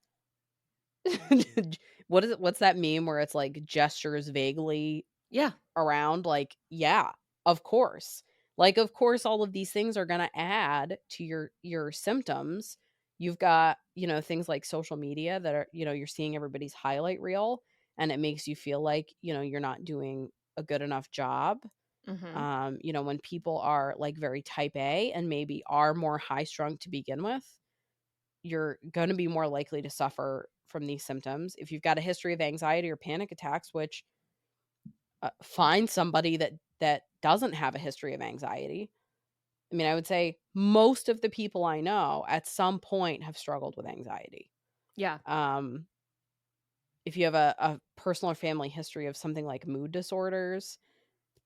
What is it? What's that meme where it's like gestures vaguely Yeah. around? Like, yeah, of course. Like, of course, all of these things are gonna add to your symptoms. You've got, things like social media that are, you're seeing everybody's highlight reel, and it makes you feel like, you're not doing a good enough job. Mhm. When people are, like, very type A and maybe are more high strung to begin with, you're going to be more likely to suffer from these symptoms. If you've got a history of anxiety or panic attacks, which find somebody that doesn't have a history of anxiety. I mean, I would say most of the people I know at some point have struggled with anxiety. Yeah. Um, if you have a personal or family history of something like mood disorders,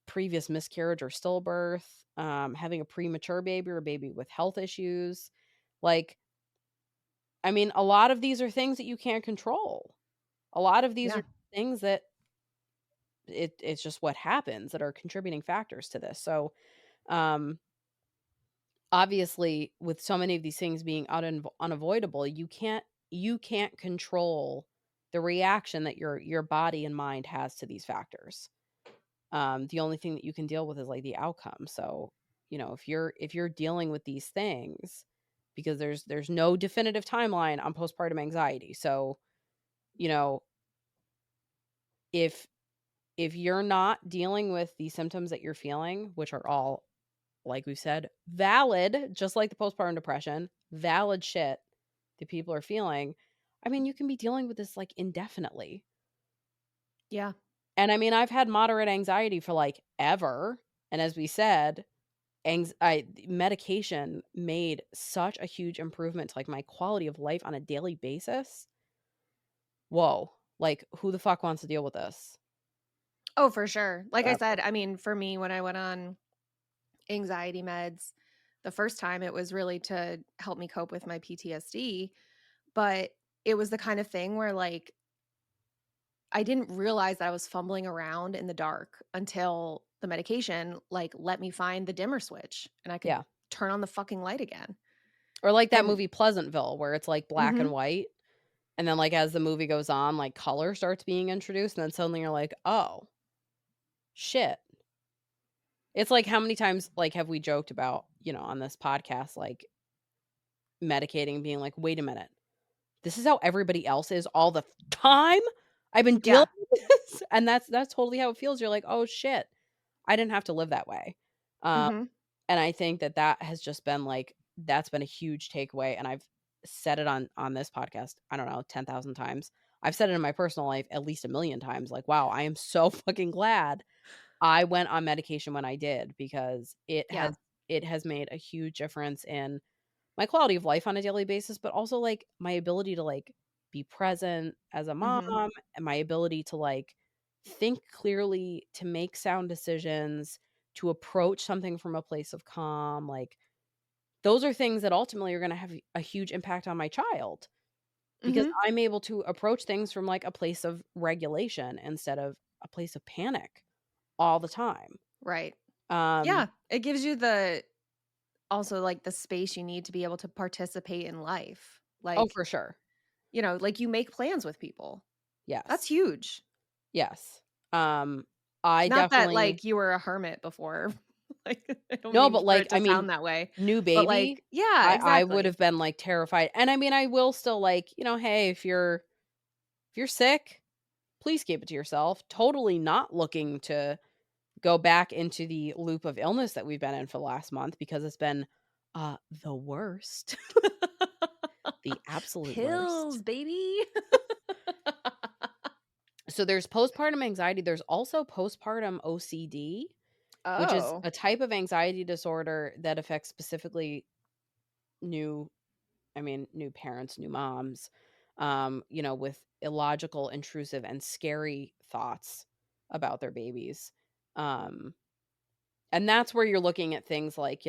previous miscarriage or stillbirth, having a premature baby or a baby with health issues, like, I mean, a lot of these are things that you can't control. A lot of these Yeah. are things that it's just what happens that are contributing factors to this. So, um, obviously, with so many of these things being unavoidable, you can't control the reaction that your body and mind has to these factors. The only thing that you can deal with is, like, the outcome. So, if you're dealing with these things, because there's no definitive timeline on postpartum anxiety. So, you know, if if you're not dealing with the symptoms that you're feeling, which are all, like we said, valid, just like the postpartum depression, valid shit that people are feeling, I mean, you can be dealing with this, like, indefinitely. Yeah. And I mean, I've had moderate anxiety for, like, ever, and as we said, medication made such a huge improvement to, like, my quality of life on a daily basis. Whoa, like, who the fuck wants to deal with this? Oh, for sure. Like I Ever. said, I mean, for me, when I went on anxiety meds, the first time it was really to help me cope with my PTSD, but it was the kind of thing where, like, I didn't realize that I was fumbling around in the dark until the medication, like, let me find the dimmer switch and I could Yeah. turn on the fucking light again. Or like that And movie Pleasantville where it's, like, black and mhm, white, and then, like, as the movie goes on, like, color starts being introduced, and then suddenly you're like, "Oh, shit." It's like how many times, like, have we joked about, on this podcast, like, medicating being like, "Wait a minute. This is how everybody else is all the time? I've been dealing yeah, with this?" And that's totally how it feels. You're like, "Oh, shit. I didn't have to live that way." Um, mhm, and I think that that has just been, like that's been a huge takeaway, and I've said it on this podcast, I don't know, 10,000 times. I've said it in my personal life at least a million times, like, "Wow, I am so fucking glad I went on medication when I did because yeah, it has made a huge difference in my quality of life on a daily basis, but also, like, my ability to, like, be present as a mom mhm, and my ability to, like, think clearly, to make sound decisions, to approach something from a place of calm, like, those are things that ultimately are gonna have a huge impact on my child because mhm, I'm able to approach things from, like, a place of regulation instead of a place of panic all the time. right. Um Yeah, it gives you the also, like, the space you need to be able to participate in life. Oh, Like, for sure. like, you make plans with people. That's Yes. huge. Yes. Um, I Not that, definitely like, you were a hermit before. Like, I don't no, mean but, for like, it I to mean, sound that way, new but, baby, like yeah, I would exactly. have been, like, terrified, and I mean, I will still, like, "Hey, if you're sick, please keep it to yourself." Totally not looking to go back into the loop of illness that we've been in for the last month because it's been, the worst, the absolute Pills, worst. baby. So there's postpartum anxiety, there's also postpartum OCD, which is Oh. a type of anxiety disorder that affects specifically new new parents, new moms, with illogical, intrusive, and scary thoughts about their babies. Um, and that's where you're looking at things like,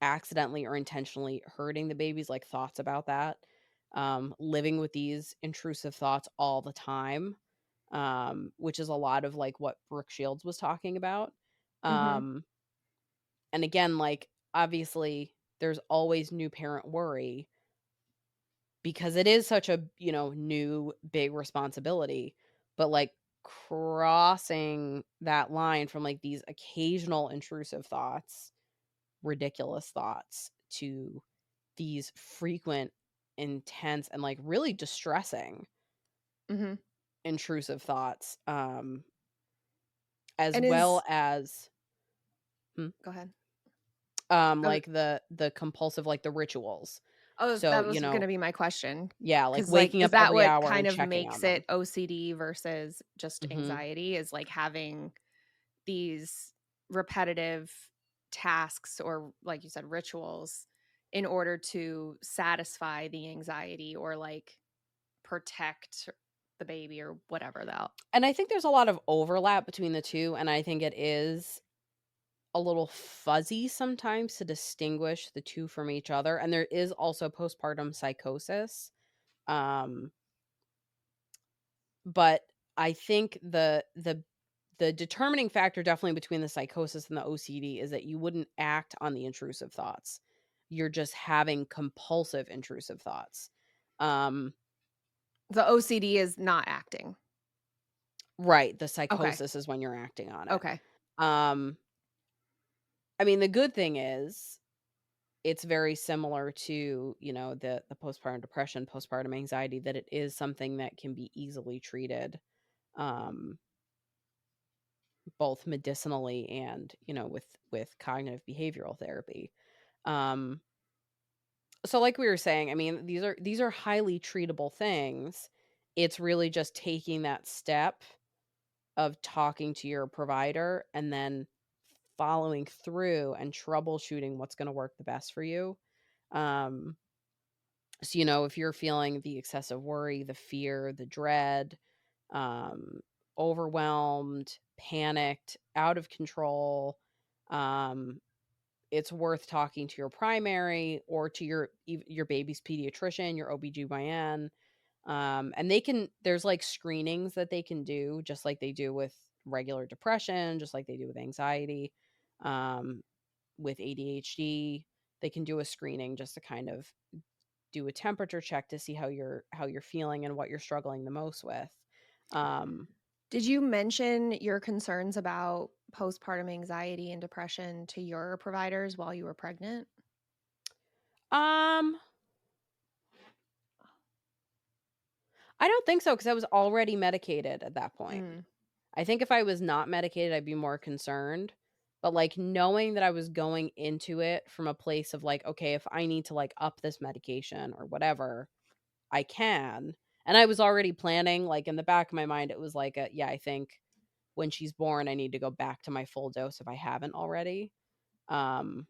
accidentally or intentionally hurting the babies, like thoughts about that. Living with these intrusive thoughts all the time, which is a lot of like what Brooke Shields was talking about. Mhm, Um, and again, like obviously, there's always new parent worry because it is such a, new big responsibility, but, like, crossing that line from, like, these occasional intrusive thoughts, ridiculous thoughts, to these frequent, intense, and, like, really distressing mhm. intrusive thoughts, as And well is as hmm, go ahead. I like, the compulsive, like, the rituals. So, that was gonna be my question. yeah, like, 'Cause, like, waking is up that every what hour kind and of checking on makes them. it OCD versus just Mhm. anxiety is, like, having these repetitive tasks or, like you said, rituals in order to satisfy the anxiety or, like, protect the baby or whatever that And I think there's a lot of overlap between the 2, and I think it is a little fuzzy sometimes to distinguish the 2 from each other, and there is also postpartum psychosis, um, but I think the determining factor definitely between the psychosis and the OCD is that you wouldn't act on the intrusive thoughts. You're just having compulsive intrusive thoughts. Um, the OCD is not acting. right, the Okay, psychosis is when you're acting on it. okay. Um, I mean, the good thing is it's very similar to, the postpartum depression, postpartum anxiety, that it is something that can be easily treated, um, both medicinally and, with cognitive behavioral therapy. Um, so like we were saying, I mean, these are highly treatable things. It's really just taking that step of talking to your provider and then following through and troubleshooting what's going to work the best for you. Um, so, if you're feeling the excessive worry, the fear, the dread, um, overwhelmed, panicked, out of control, um, it's worth talking to your primary or to your baby's pediatrician, your OBGYN. And there's like screenings that they can do just like they do with regular depression, just like they do with anxiety, um, with ADHD. They can do a screening just to kind of do a temperature check to see how you're feeling and what you're struggling the most with. Um, Did you mention your concerns about postpartum anxiety and depression to your providers while you were pregnant? um, I don't think so because I was already medicated at that point. Mm. I think if I was not medicated, I'd be more concerned. But like knowing that I was going into it from a place of like, okay, if I need to like up this medication or whatever, I can. And I was already planning, like in the back of my mind, it was like, yeah, I think when she's born, I need to go back to my full dose if I haven't already. Um,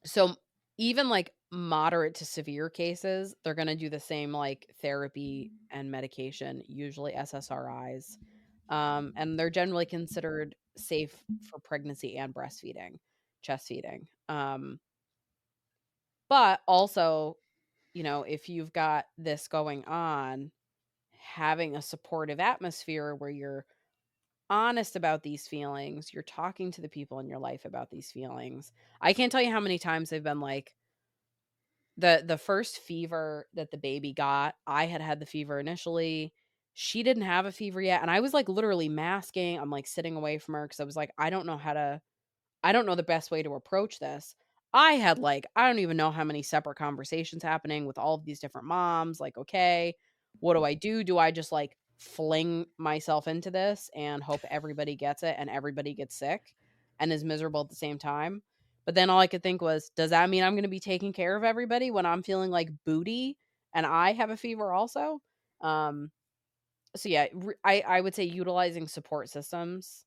so even like moderate to severe cases, they're going to do the same like therapy and medication, usually SSRIs. And they're generally considered safe for pregnancy and breastfeeding, chest feeding. But also, if you've got this going on, having a supportive atmosphere where you're honest about these feelings, you're talking to the people in your life about these feelings. I can't tell you how many times they've been like, the first fever that the baby got, I had the fever initially. She didn't have a fever yet, and I was, like, literally masking. I'm, like, sitting away from her because I was like, I don't know the best way to approach this. I had, like, I don't even know how many separate conversations happening with all of these different moms, like, "Okay, what do I do? Do I just, like, fling myself into this and hope everybody gets it and everybody gets sick and is miserable at the same time?" But then all I could think was, "Does that mean I'm gonna be taking care of everybody when I'm feeling like booty and I have a fever also?" Um, so yeah, I would say utilizing support systems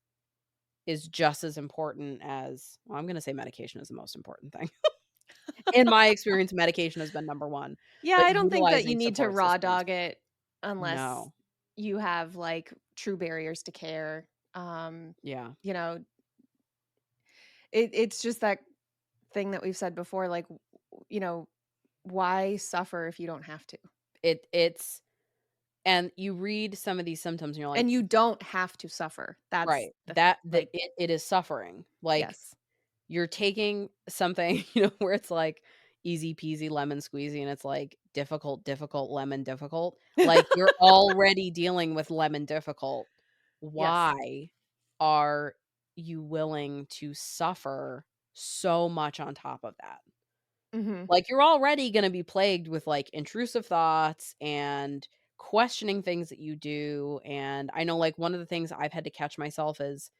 is just as important as well, I'm gonna say medication is the most important thing. In my experience, medication has been number 1, Yeah, but I don't think that you utilizing need to support raw systems, dog it unless no. you have like true barriers to care. Um, Yeah. you know, it's just that thing that we've said before, like, you know, why suffer if you don't have to? It's and you read some of these symptoms and you're like, And you don't have to suffer. That's right, the that like, it is suffering. Like, yes. you're taking something, where it's like easy peasy lemon squeezy and it's like difficult, difficult, lemon difficult. Like, you're already dealing with lemon difficult. Yes. Why are you willing to suffer so much on top of that? Mhm. Like, you're already gonna be plagued with, like, intrusive thoughts and questioning things that you do, and I know, like, one of the things I've had to catch myself is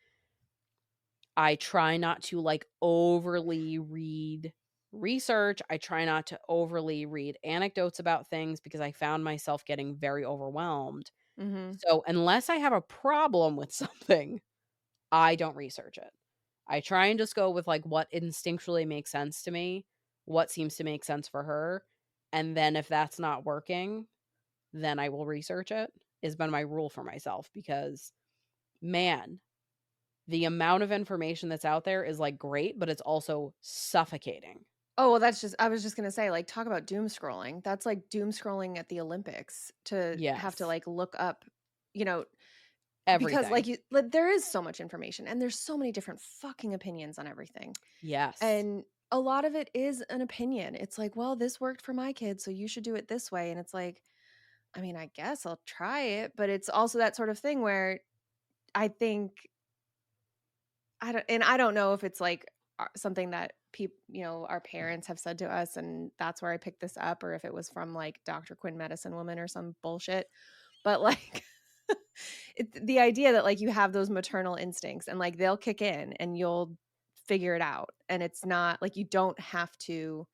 I try not to, like, overly read research, I try not to overly read anecdotes about things because I found myself getting very overwhelmed. Mhm. So, unless I have a problem with something, I don't research it. I try and just go with, like, what instinctually makes sense to me, what seems to make sense for her, and then if that's not working, then I will research it, has been my rule for myself because, man, the amount of information that's out there is, like, great, but it's also suffocating. Oh, well, that's just I was just gonna say, like, talk about doom scrolling. That's like doom scrolling at the Olympics to have to, Yes. like, look up, you know, because, Everything. like, there is so much information, and there's so many different fucking opinions on everything, Yes. and a lot of it is an opinion. It's like, "Well, this worked for my kid, so you should do it this way," and it's like, I mean, I guess I'll try it, but it's also that sort of thing where I think I don't know if it's, like, something that our parents have said to us, and that's where I picked this up, or if it was from, like, Dr. Quinn Medicine Woman or some bullshit, but, like, it's the idea that, like, you have those maternal instincts and, like, they'll kick in and you'll figure it out, and it's not like, you don't have to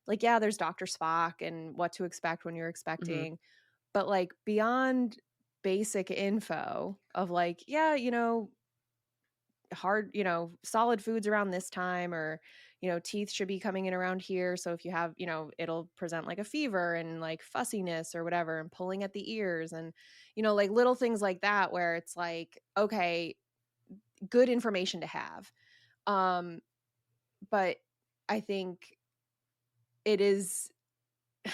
like, yeah, there's Doctor Spock and what to expect when you're Mhm. expecting, but, like, beyond basic info of like, yeah, hard, solid foods around this time, or teeth should be coming in around here, so if you have, it'll present like a fever and like fussiness or whatever, and pulling at the ears, and like little things like that, where it's like, okay, good information to have. But I think it is,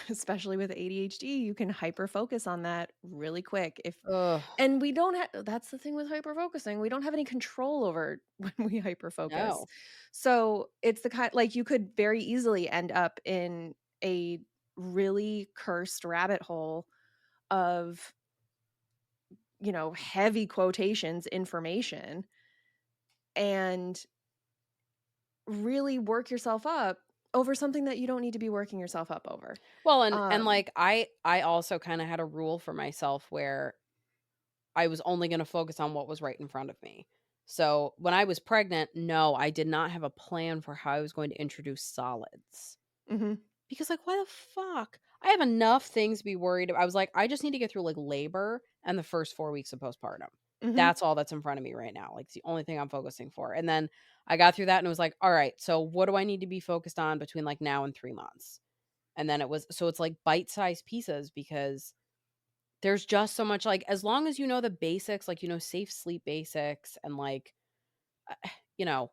especially with ADHD, you can hyper focus on that really quick. Ugh, And we don't have, that's the thing with hyper focusing. We don't have any control over when we hyper focus. no. So it's the kind, like, you could very easily end up in a really cursed rabbit hole of, heavy quotations information, and really work yourself up over something that you don't need to be working yourself up over. Well, and Um, like I also kind of had a rule for myself where I was only going to focus on what was right in front of me. So when I was pregnant, no, I did not have a plan for how I was going to introduce solids. mhm, Because, like, why the fuck? I have enough things to be worried about. I was like, I just need to get through like labor and the first 4 weeks of postpartum. mhm, That's all that's in front of me right now. Like, it's the only thing I'm focusing for. And then I got through that and it was like, all right, so what do I need to be focused on between like now and 3 months? And then it was, so it's like bite sized pieces because there's just so much, like, as long as you know the basics, like, safe sleep basics and like, you know,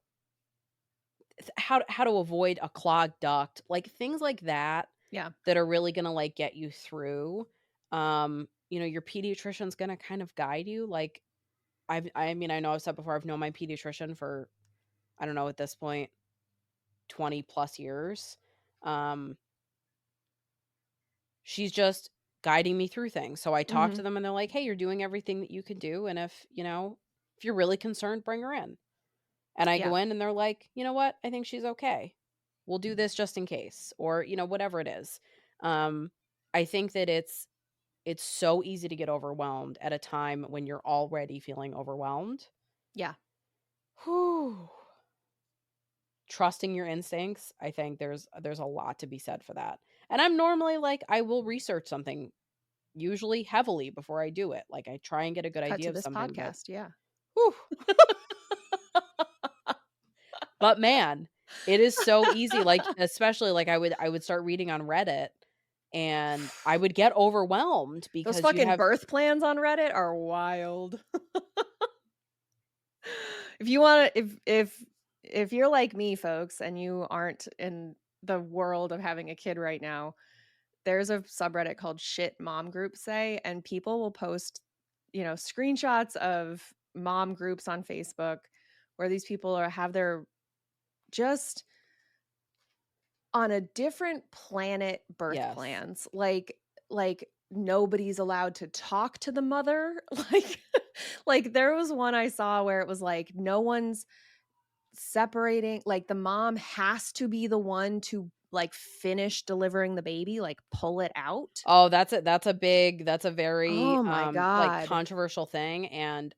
how to avoid a clogged duct, like things like that yeah, that are really gonna, like, get you through. Your pediatrician's gonna kind of guide you, like, I mean, I know I've said before, I've known my pediatrician for, I don't know, at this point, 20 plus years. Um, she's just guiding me through things, so I talk to mhm, them and they're like, "Hey, you're doing everything that you can do, and if you're really concerned, bring her in." And I yeah, go in and they're like, "You know what? I think she's okay. We'll do this just in case," or, whatever it is. Um, I think that it's so easy to get overwhelmed at a time when you're already feeling overwhelmed. yeah, Whew. Trusting your instincts, I think there's a lot to be said for that. And I'm normally like, I will research something usually heavily before I do it. Like, I try and get a good cut idea to of this something, but podcast, yeah. whew. But man, it is so easy, like, especially, like, I would start reading on Reddit, and I would get overwhelmed Those because you'd fucking have birth plans on Reddit are wild. If you wanna if you're like me, folks, and you aren't in the world of having a kid right now, there's a subreddit called Shit Mom Groups Say, and people will post, screenshots of mom groups on Facebook where these people have their, just on a different planet, birth yes. plans. Like nobody's allowed to talk to the mother. Like there was one I saw where it was like no one's separating, like the mom has to be the one to like finish delivering the baby, like pull it out. Oh, that's a very, Oh my like, god. controversial thing, and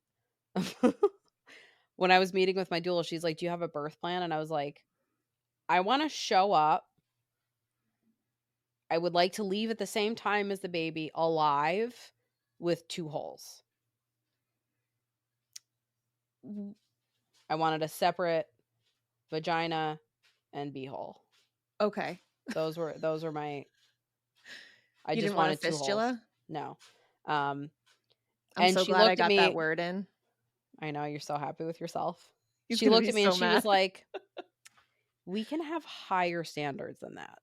when I was meeting with my doula, she's like, "Do you have a birth plan?" And I was like, "I wanna show up. I would like to leave at the same time as the baby alive with 2 holes. I wanted a separate vagina and beehole." Okay. Those were my I You just didn't want a wanted 2 holes. fistula? No. Um, I'm and so she glad I looked at got that me. word in. I know, you're so happy with yourself. He's She gonna looked be at me and so she was mad. like, "We can have higher standards than that."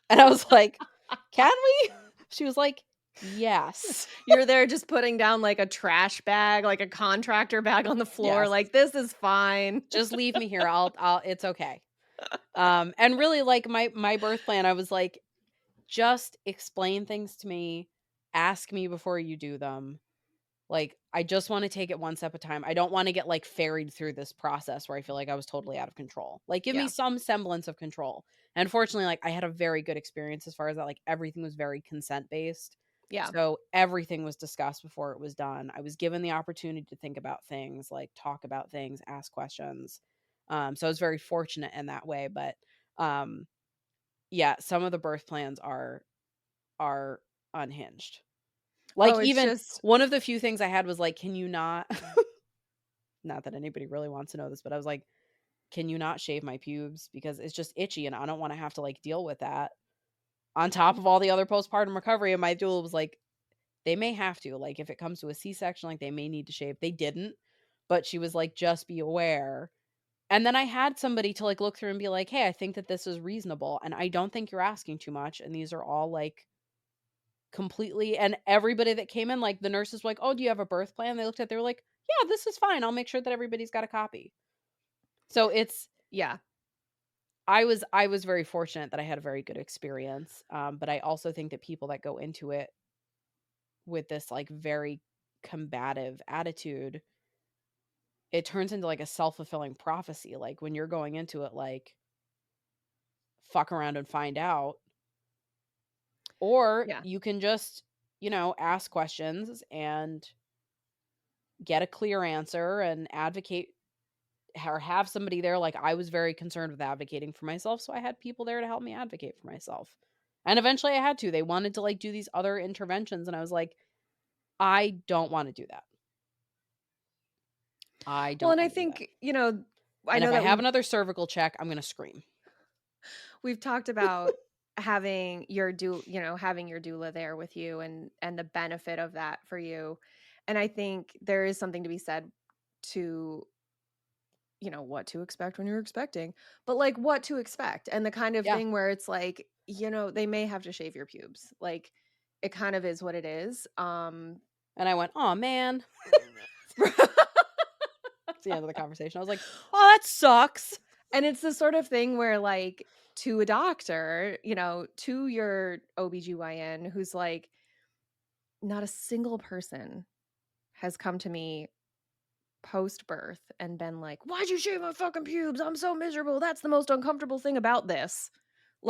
And I was like, "Can we?" She was like, "Yes." You're there just putting down like a trash bag, like a contractor bag on the floor, Yes. like, "This is fine." Just leave me here. I'll it's okay. And really, like, my birth plan, I was like, "Just explain things to me. Ask me before you do them. Like, I just wanna take it one step at a time. I don't wanna get, like, ferried through this process where I feel like I was totally out of control. Like, give me Yeah. some semblance of control." And fortunately, like, I had a very good experience as far as that, like, everything was very consent-based. Yeah. So, everything was discussed before it was done. I was given the opportunity to think about things, like, talk about things, ask questions. So I was very fortunate in that way, but, um, yeah, some of the birth plans are unhinged. Like, Oh, it's even just one of the few things I had was like, "Can you not" not that anybody really wants to know this, but I was like, "Can you not shave my pubes? Because it's just itchy and I don't wanna have to, like, deal with that on top of all the other postpartum recovery." And my doula was like, "They may have to, like, if it comes to a C-section, like, they may need to shave." They didn't, but she was like, "Just be aware." And then I had somebody to, like, look through and be like, "Hey, I think that this is reasonable, and I don't think you're asking too much, and these are all, like, completely." And everybody that came in, like, the nurses were like, "Oh, do you have a birth plan?" They looked at it, they were like, "Yeah, this is fine. I'll make sure that everybody's got a copy." So it's yeah. I was very fortunate that I had a very good experience, but I also think that people that go into it with this, like, very combative attitude, it turns into, like, a self-fulfilling prophecy. Like, when you're going into it, like, fuck around and find out, or Yeah. you can just, ask questions and get a clear answer and advocate, or have somebody there. Like, I was very concerned with advocating for myself, so I had people there to help me advocate for myself. And eventually I had to. They wanted to, like, do these other interventions, and I was like, I don't want to do that. I Well, don't and I want to do that. think, you know, I And if know I that have another cervical check, I'm going to scream. we've talked about having having your doula there with you and the benefit of that for you. And I think there is something to be said to what to expect when you're expecting, but like what to expect and the kind of Yeah. thing where it's like, they may have to shave your pubes. Like it kind of is what it is. And I went, "Oh man." That's the end of the conversation. I was like, "Oh, that sucks." And it's the sort of thing where like to a doctor, to your OBGYN who's like, not a single person has come to me post birth and been like, "Why'd you shave my fucking pubes? I'm so miserable. That's the most uncomfortable thing about this."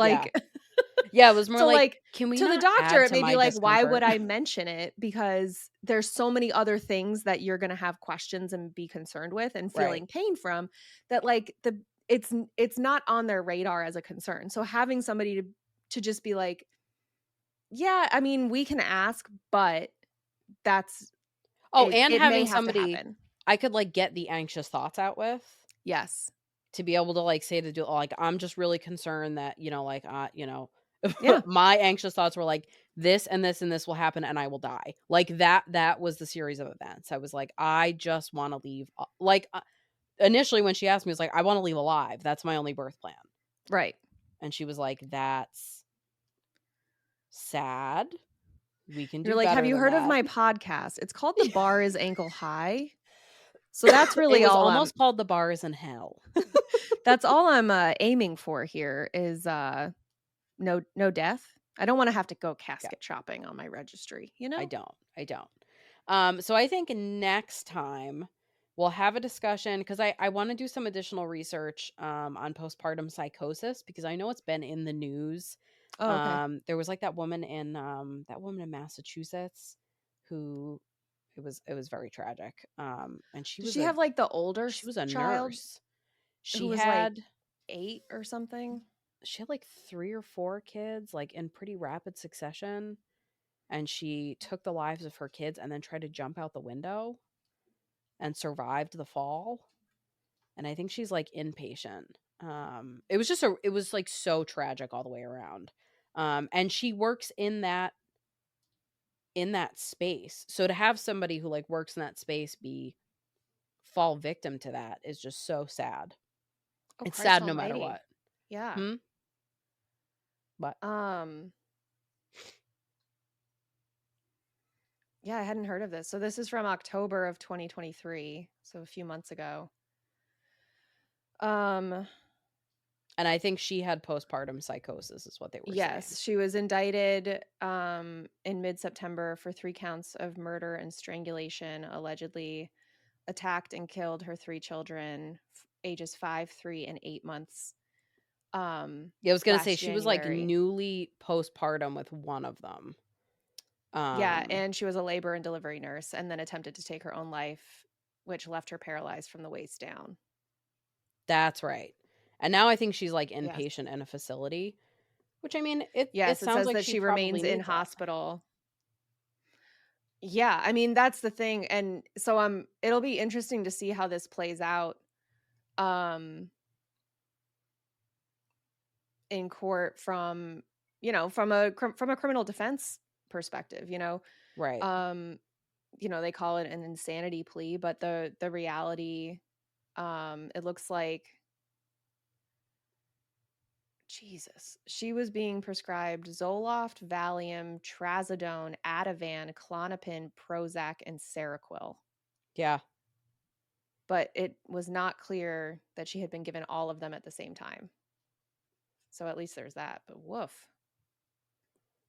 Yeah. Like, Yeah, it was more so like, like "Can we to the not doctor, add it to may be my like, "Why would discomfort?" I mention it?" Because there's so many other things that you're going to have questions and be concerned with and Right. feeling pain from that like it's not on their radar as a concern. So having somebody to just be like, "Yeah, I mean, we can ask, but that's Oh, and it may having have to somebody happen." I could, like, get the anxious thoughts out with, Yes. to be able to, like, say to do, like, "I'm just really concerned that, like, Yeah. my anxious thoughts were like, this and this and this will happen and I will die." Like, that was the series of events. I was like, "I just wanna leave," initially when she asked me, I was like, "I wanna leave alive. That's my only birth plan." Right. And she was like, "That's sad. We can You're do like, "Have better you than heard of that." my podcast? It's called The Bar is Ankle High." So that's It really was all almost called The Bar Is in Hell. I'm aiming for here is no death. I don't want to have to go Yeah, casket shopping on my registry, I don't. So I think next time we'll have a discussion, because I wanna do some additional research, on postpartum psychosis, because I know it's been in the news. Oh, okay. There was, like, that woman in Massachusetts who it was very tragic. And Does she have like the older she was a child nurse. who She was like had 8 or something? she had, like, 3 or 4 kids, like, in pretty rapid succession, and she took the lives of her kids and then tried to jump out the window and survived the fall, and I think she's, like, inpatient. It was, like, so tragic all the way around. And she works in that space, so to have somebody who, like, works in that space fall victim to that is just so sad. Oh, It's Christ sad no matter almighty. what. Yeah. Hmm? But Um, yeah, I hadn't heard of this. So this is from October of 2023, so a few months ago. Um, and I think she had postpartum psychosis is what they were saying. yes, she was indicted in mid-September for 3 counts of murder and strangulation, allegedly attacked and killed her 3 children, ages 5, 3, and 8 months, Yeah, I was gonna say last she was, like, January. newly postpartum with one of them. Yeah, Um, and she was a labor and delivery nurse and then attempted to take her own life, which left her paralyzed from the waist down. that's right. And now I think she's, like, Yes. inpatient in a facility, which, I mean, it Yes, it sounds says like that she she probably remains in needs that. hospital. Yeah, I mean, that's the thing, and so, it'll be interesting to see how this plays out, um, in court from, from a criminal defense perspective, Right. um, they call it an insanity plea, but the reality, it looks like Jesus, she was being prescribed Zoloft, Valium, Trazodone, Ativan, Klonopin, Prozac, and Seroquel. Yeah. But it was not clear that she had been given all of them at the same time. So at least there's that, but woof.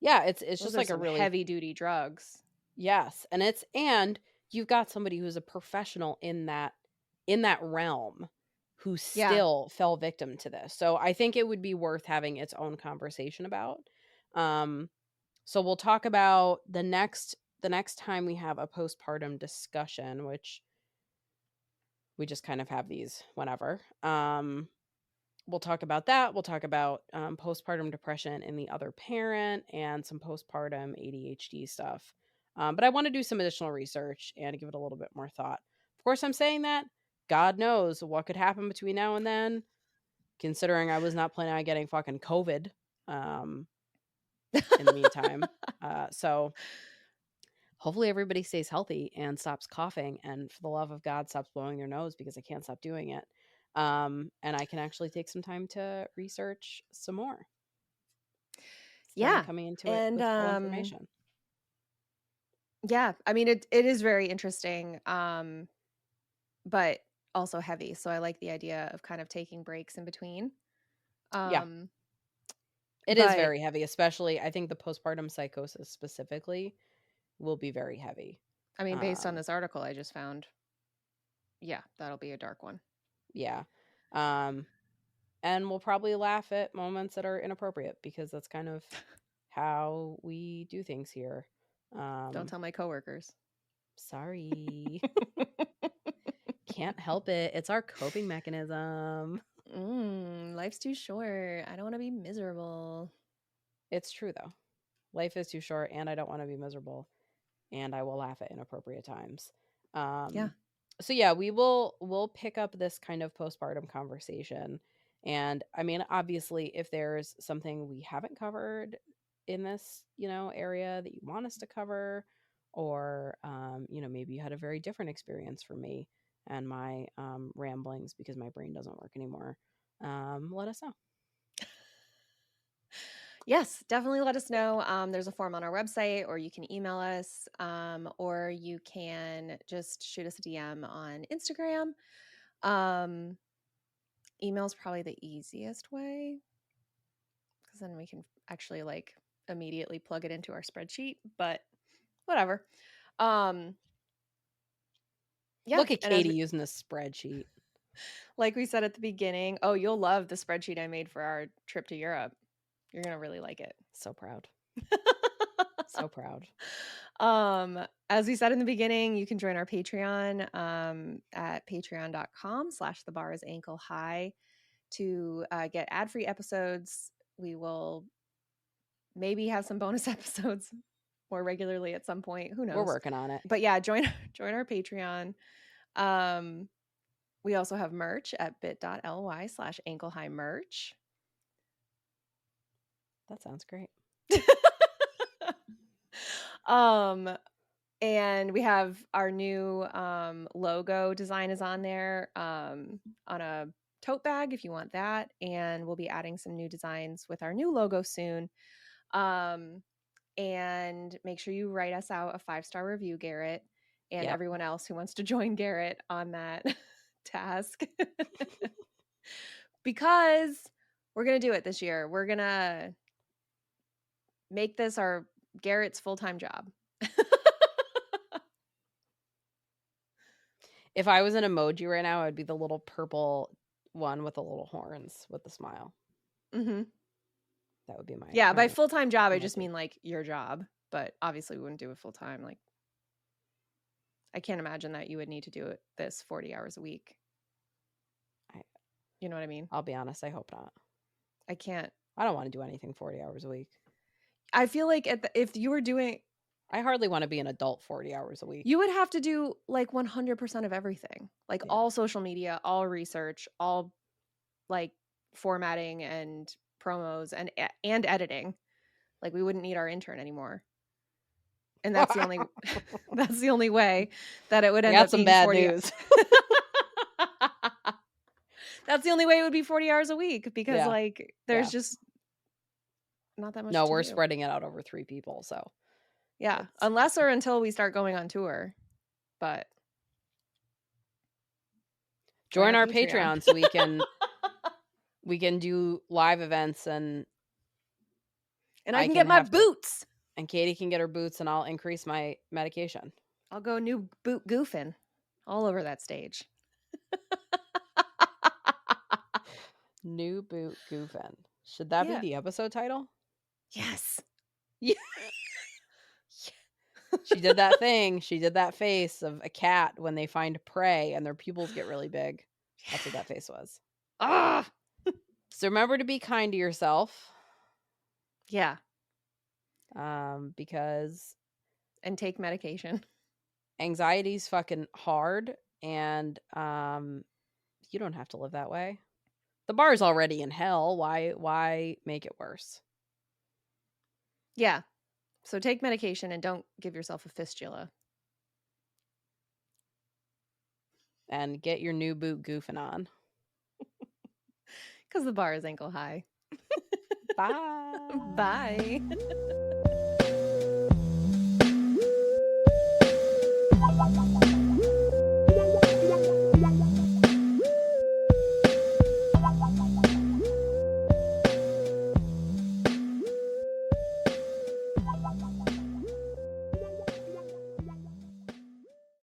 Yeah, it's Those just are like a some really heavy duty drugs. yes, and you've got somebody who's a professional in that realm who Yeah. still fell victim to this. So I think it would be worth having its own conversation about. Um so we'll talk about the next time we have a postpartum discussion, which we just kind of have these whenever. We'll talk about that. We'll talk about postpartum depression in the other parent and some postpartum ADHD stuff. But I want to do some additional research and give it a little bit more thought. Of course, I'm saying that. God knows what could happen between now and then, considering I was not planning on getting fucking COVID um, in the meantime. So hopefully everybody stays healthy and stops coughing and for the love of God stops blowing their nose because I can't stop doing it. And I can actually take some time to research some more. So then Yeah. coming into it And with full information. yeah, I mean it is very interesting, but also heavy. So I like the idea of kind of taking breaks in between. Yeah, Um it is but very heavy, especially I think the postpartum psychosis specifically will be very heavy. I mean based on Um, this article I just found, yeah, that'll be a dark one. yeah. Um, and we'll probably laugh at moments that are inappropriate because that's kind of how we do things here. Don't Um, tell my coworkers. Sorry. Can't help it. It's our coping mechanism. Life's too short. I don't want to be miserable. It's true though. Life is too short and I don't want to be miserable and I will laugh at inappropriate times. Yeah. So yeah, we'll pick up this kind of postpartum conversation. And I mean, obviously, if there's something we haven't covered in this, area that you want us to cover, or maybe you had a very different experience from me and my ramblings because my brain doesn't work anymore. Let us know. Yes, definitely let us know. There's a form on our website, or you can email us, or you can just shoot us a DM on Instagram. Um, Email is probably the easiest way because then we can actually like immediately plug it into our spreadsheet, but whatever. Um, yeah. Look at And as Katie using a spreadsheet. like we said at the beginning, oh, you'll love the spreadsheet I made for our trip to Europe. You're going to really like it. So proud. So proud. As we said in the beginning, you can join our Patreon at patreon.com/thebarsankle-high to get ad-free episodes. We will maybe have some bonus episodes more regularly at some point. Who We're knows? working on it. But yeah, join our Patreon. We also have merch at bit.ly/ankle-high-merch. That sounds great. And we have our new logo design is on there on a tote bag if you want that. And we'll be adding some new designs with our new logo soon. And make sure you write us out a 5-star review, Garet, and Yep. everyone else who wants to join Garet on that task. Because we're going to do it this year. We're going to make this our Garet's full-time job. If I was an emoji right now, I'd be the little purple one with the little horns with the smile. Mm-hmm. That would be my Yeah, by full-time job, I just emoji. mean like your job. But obviously we wouldn't do it full-time. Like I can't imagine that you would need to do it this 40 hours a week. You know what I mean? I'll be honest, I hope not. I can't. I don't want to do anything 40 hours a week. I feel like if you were doing I hardly want to be an adult 40 hours a week. You would have to do like 100% of everything, like Yeah. all social media, all research, all like formatting and promos and editing. Like we wouldn't need our intern anymore. And that's the only that's the only way that it would I end got up some being bad 40. news. That's the only way it would be 40 hours a week because Yeah. like there's Yeah. just not that much No, to we're do. spreading it out over 3 people, so Yeah, unless or until we start going on tour. But join our Patreon so we can do live events and I can get my boots. And Katie can get her boots and I'll increase my medication. I'll go new boot goofing all over that stage. New boot goofin. Should that be the episode title? Yes. Yeah. She did that thing. She did that face of a cat when they find prey and their pupils get really big. That's what that face was. Ah. So remember to be kind to yourself. Yeah. Because and take medication. Anxiety's fucking hard, and you don't have to live that way. The bar's already in hell. Why make it worse? Yeah. So take medication and don't give yourself a fistula. And get your new boot goofing on. Because the bar is ankle high. Bye. Bye.